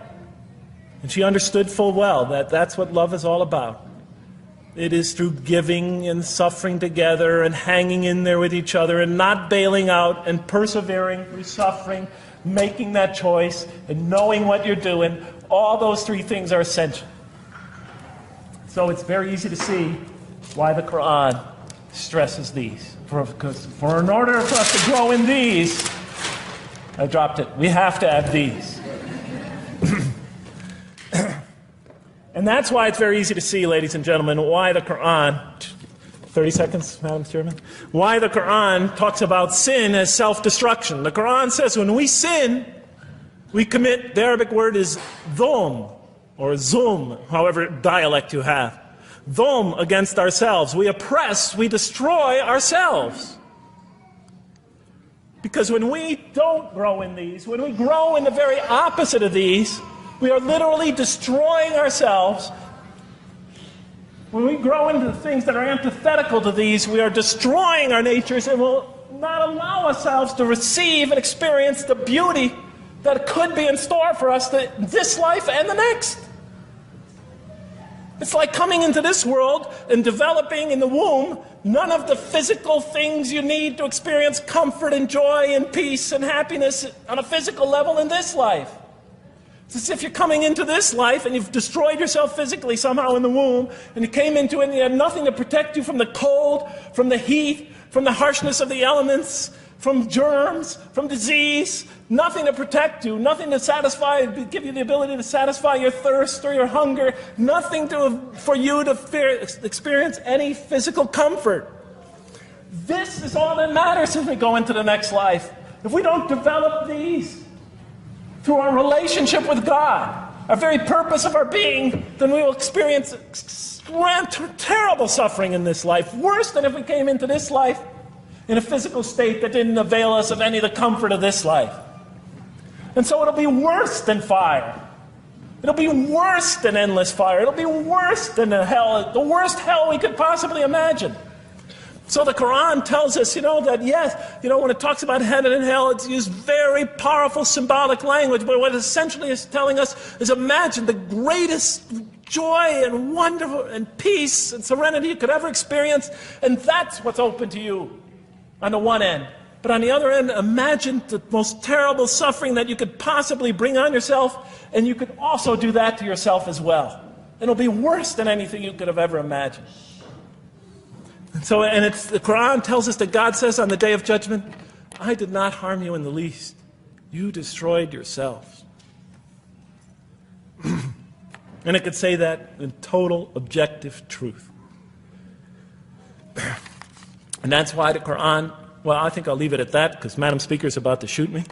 And she understood full well that that's what love is all about. It is through giving and suffering together and hanging in there with each other and not bailing out and persevering through suffering, making that choice and knowing what you're doing. All those three things are essential. So it's very easy to see why the Quran stresses these. For in order for us to grow in these, I dropped it, we have to have these. And that's why it's very easy to see, ladies and gentlemen, why the Quran, 30 seconds, Madam Chairman, why the Quran talks about sin as self-destruction. The Quran says when we sin, we commit, the Arabic word is dhulm, or zum, however dialect you have. Dhulm against ourselves. We oppress, we destroy ourselves. Because when we don't grow in these, when we grow in the very opposite of these, we are literally destroying ourselves. When we grow into the things that are antithetical to these, we are destroying our natures and will not allow ourselves to receive and experience the beauty that could be in store for us this life and the next. It's like coming into this world and developing in the womb none of the physical things you need to experience comfort and joy and peace and happiness on a physical level in this life. It's as if you're coming into this life and you've destroyed yourself physically somehow in the womb, and you came into it and you had nothing to protect you from the cold, from the heat, from the harshness of the elements, from germs, from disease, nothing to protect you, nothing to satisfy, give you the ability to satisfy your thirst or your hunger, nothing for you to experience any physical comfort. This is all that matters as we go into the next life. If we don't develop these through our relationship with God, our very purpose of our being, then we will experience terrible suffering in this life, worse than if we came into this life in a physical state that didn't avail us of any of the comfort of this life. And so it'll be worse than fire. It'll be worse than endless fire. It'll be worse than the worst hell we could possibly imagine. So the Quran tells us, that yes, when it talks about heaven and hell, it's used very powerful symbolic language, but what it essentially is telling us is imagine the greatest joy and wonder and peace and serenity you could ever experience, and that's what's open to you on the one end. But on the other end, imagine the most terrible suffering that you could possibly bring on yourself, and you could also do that to yourself as well. It'll be worse than anything you could have ever imagined. And the Quran tells us that God says on the Day of Judgment, I did not harm you in the least. You destroyed yourselves. And it could say that in total objective truth. And that's why the Quran, well, I think I'll leave it at that because Madam Speaker is about to shoot me.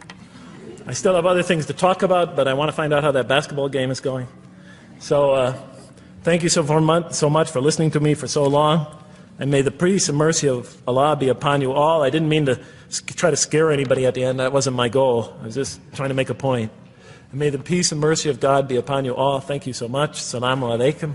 I still have other things to talk about, but I want to find out how that basketball game is going. So thank you so much for listening to me for so long. And may the peace and mercy of Allah be upon you all. I didn't mean to try to scare anybody at the end. That wasn't my goal. I was just trying to make a point. And may the peace and mercy of God be upon you all. Thank you so much. Assalamu alaikum.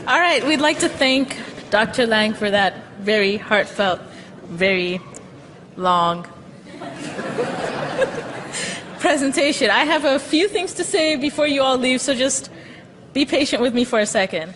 All right, we'd like to thank Dr. Lang for that very heartfelt, very long presentation. I have a few things to say before you all leave, so just be patient with me for a second.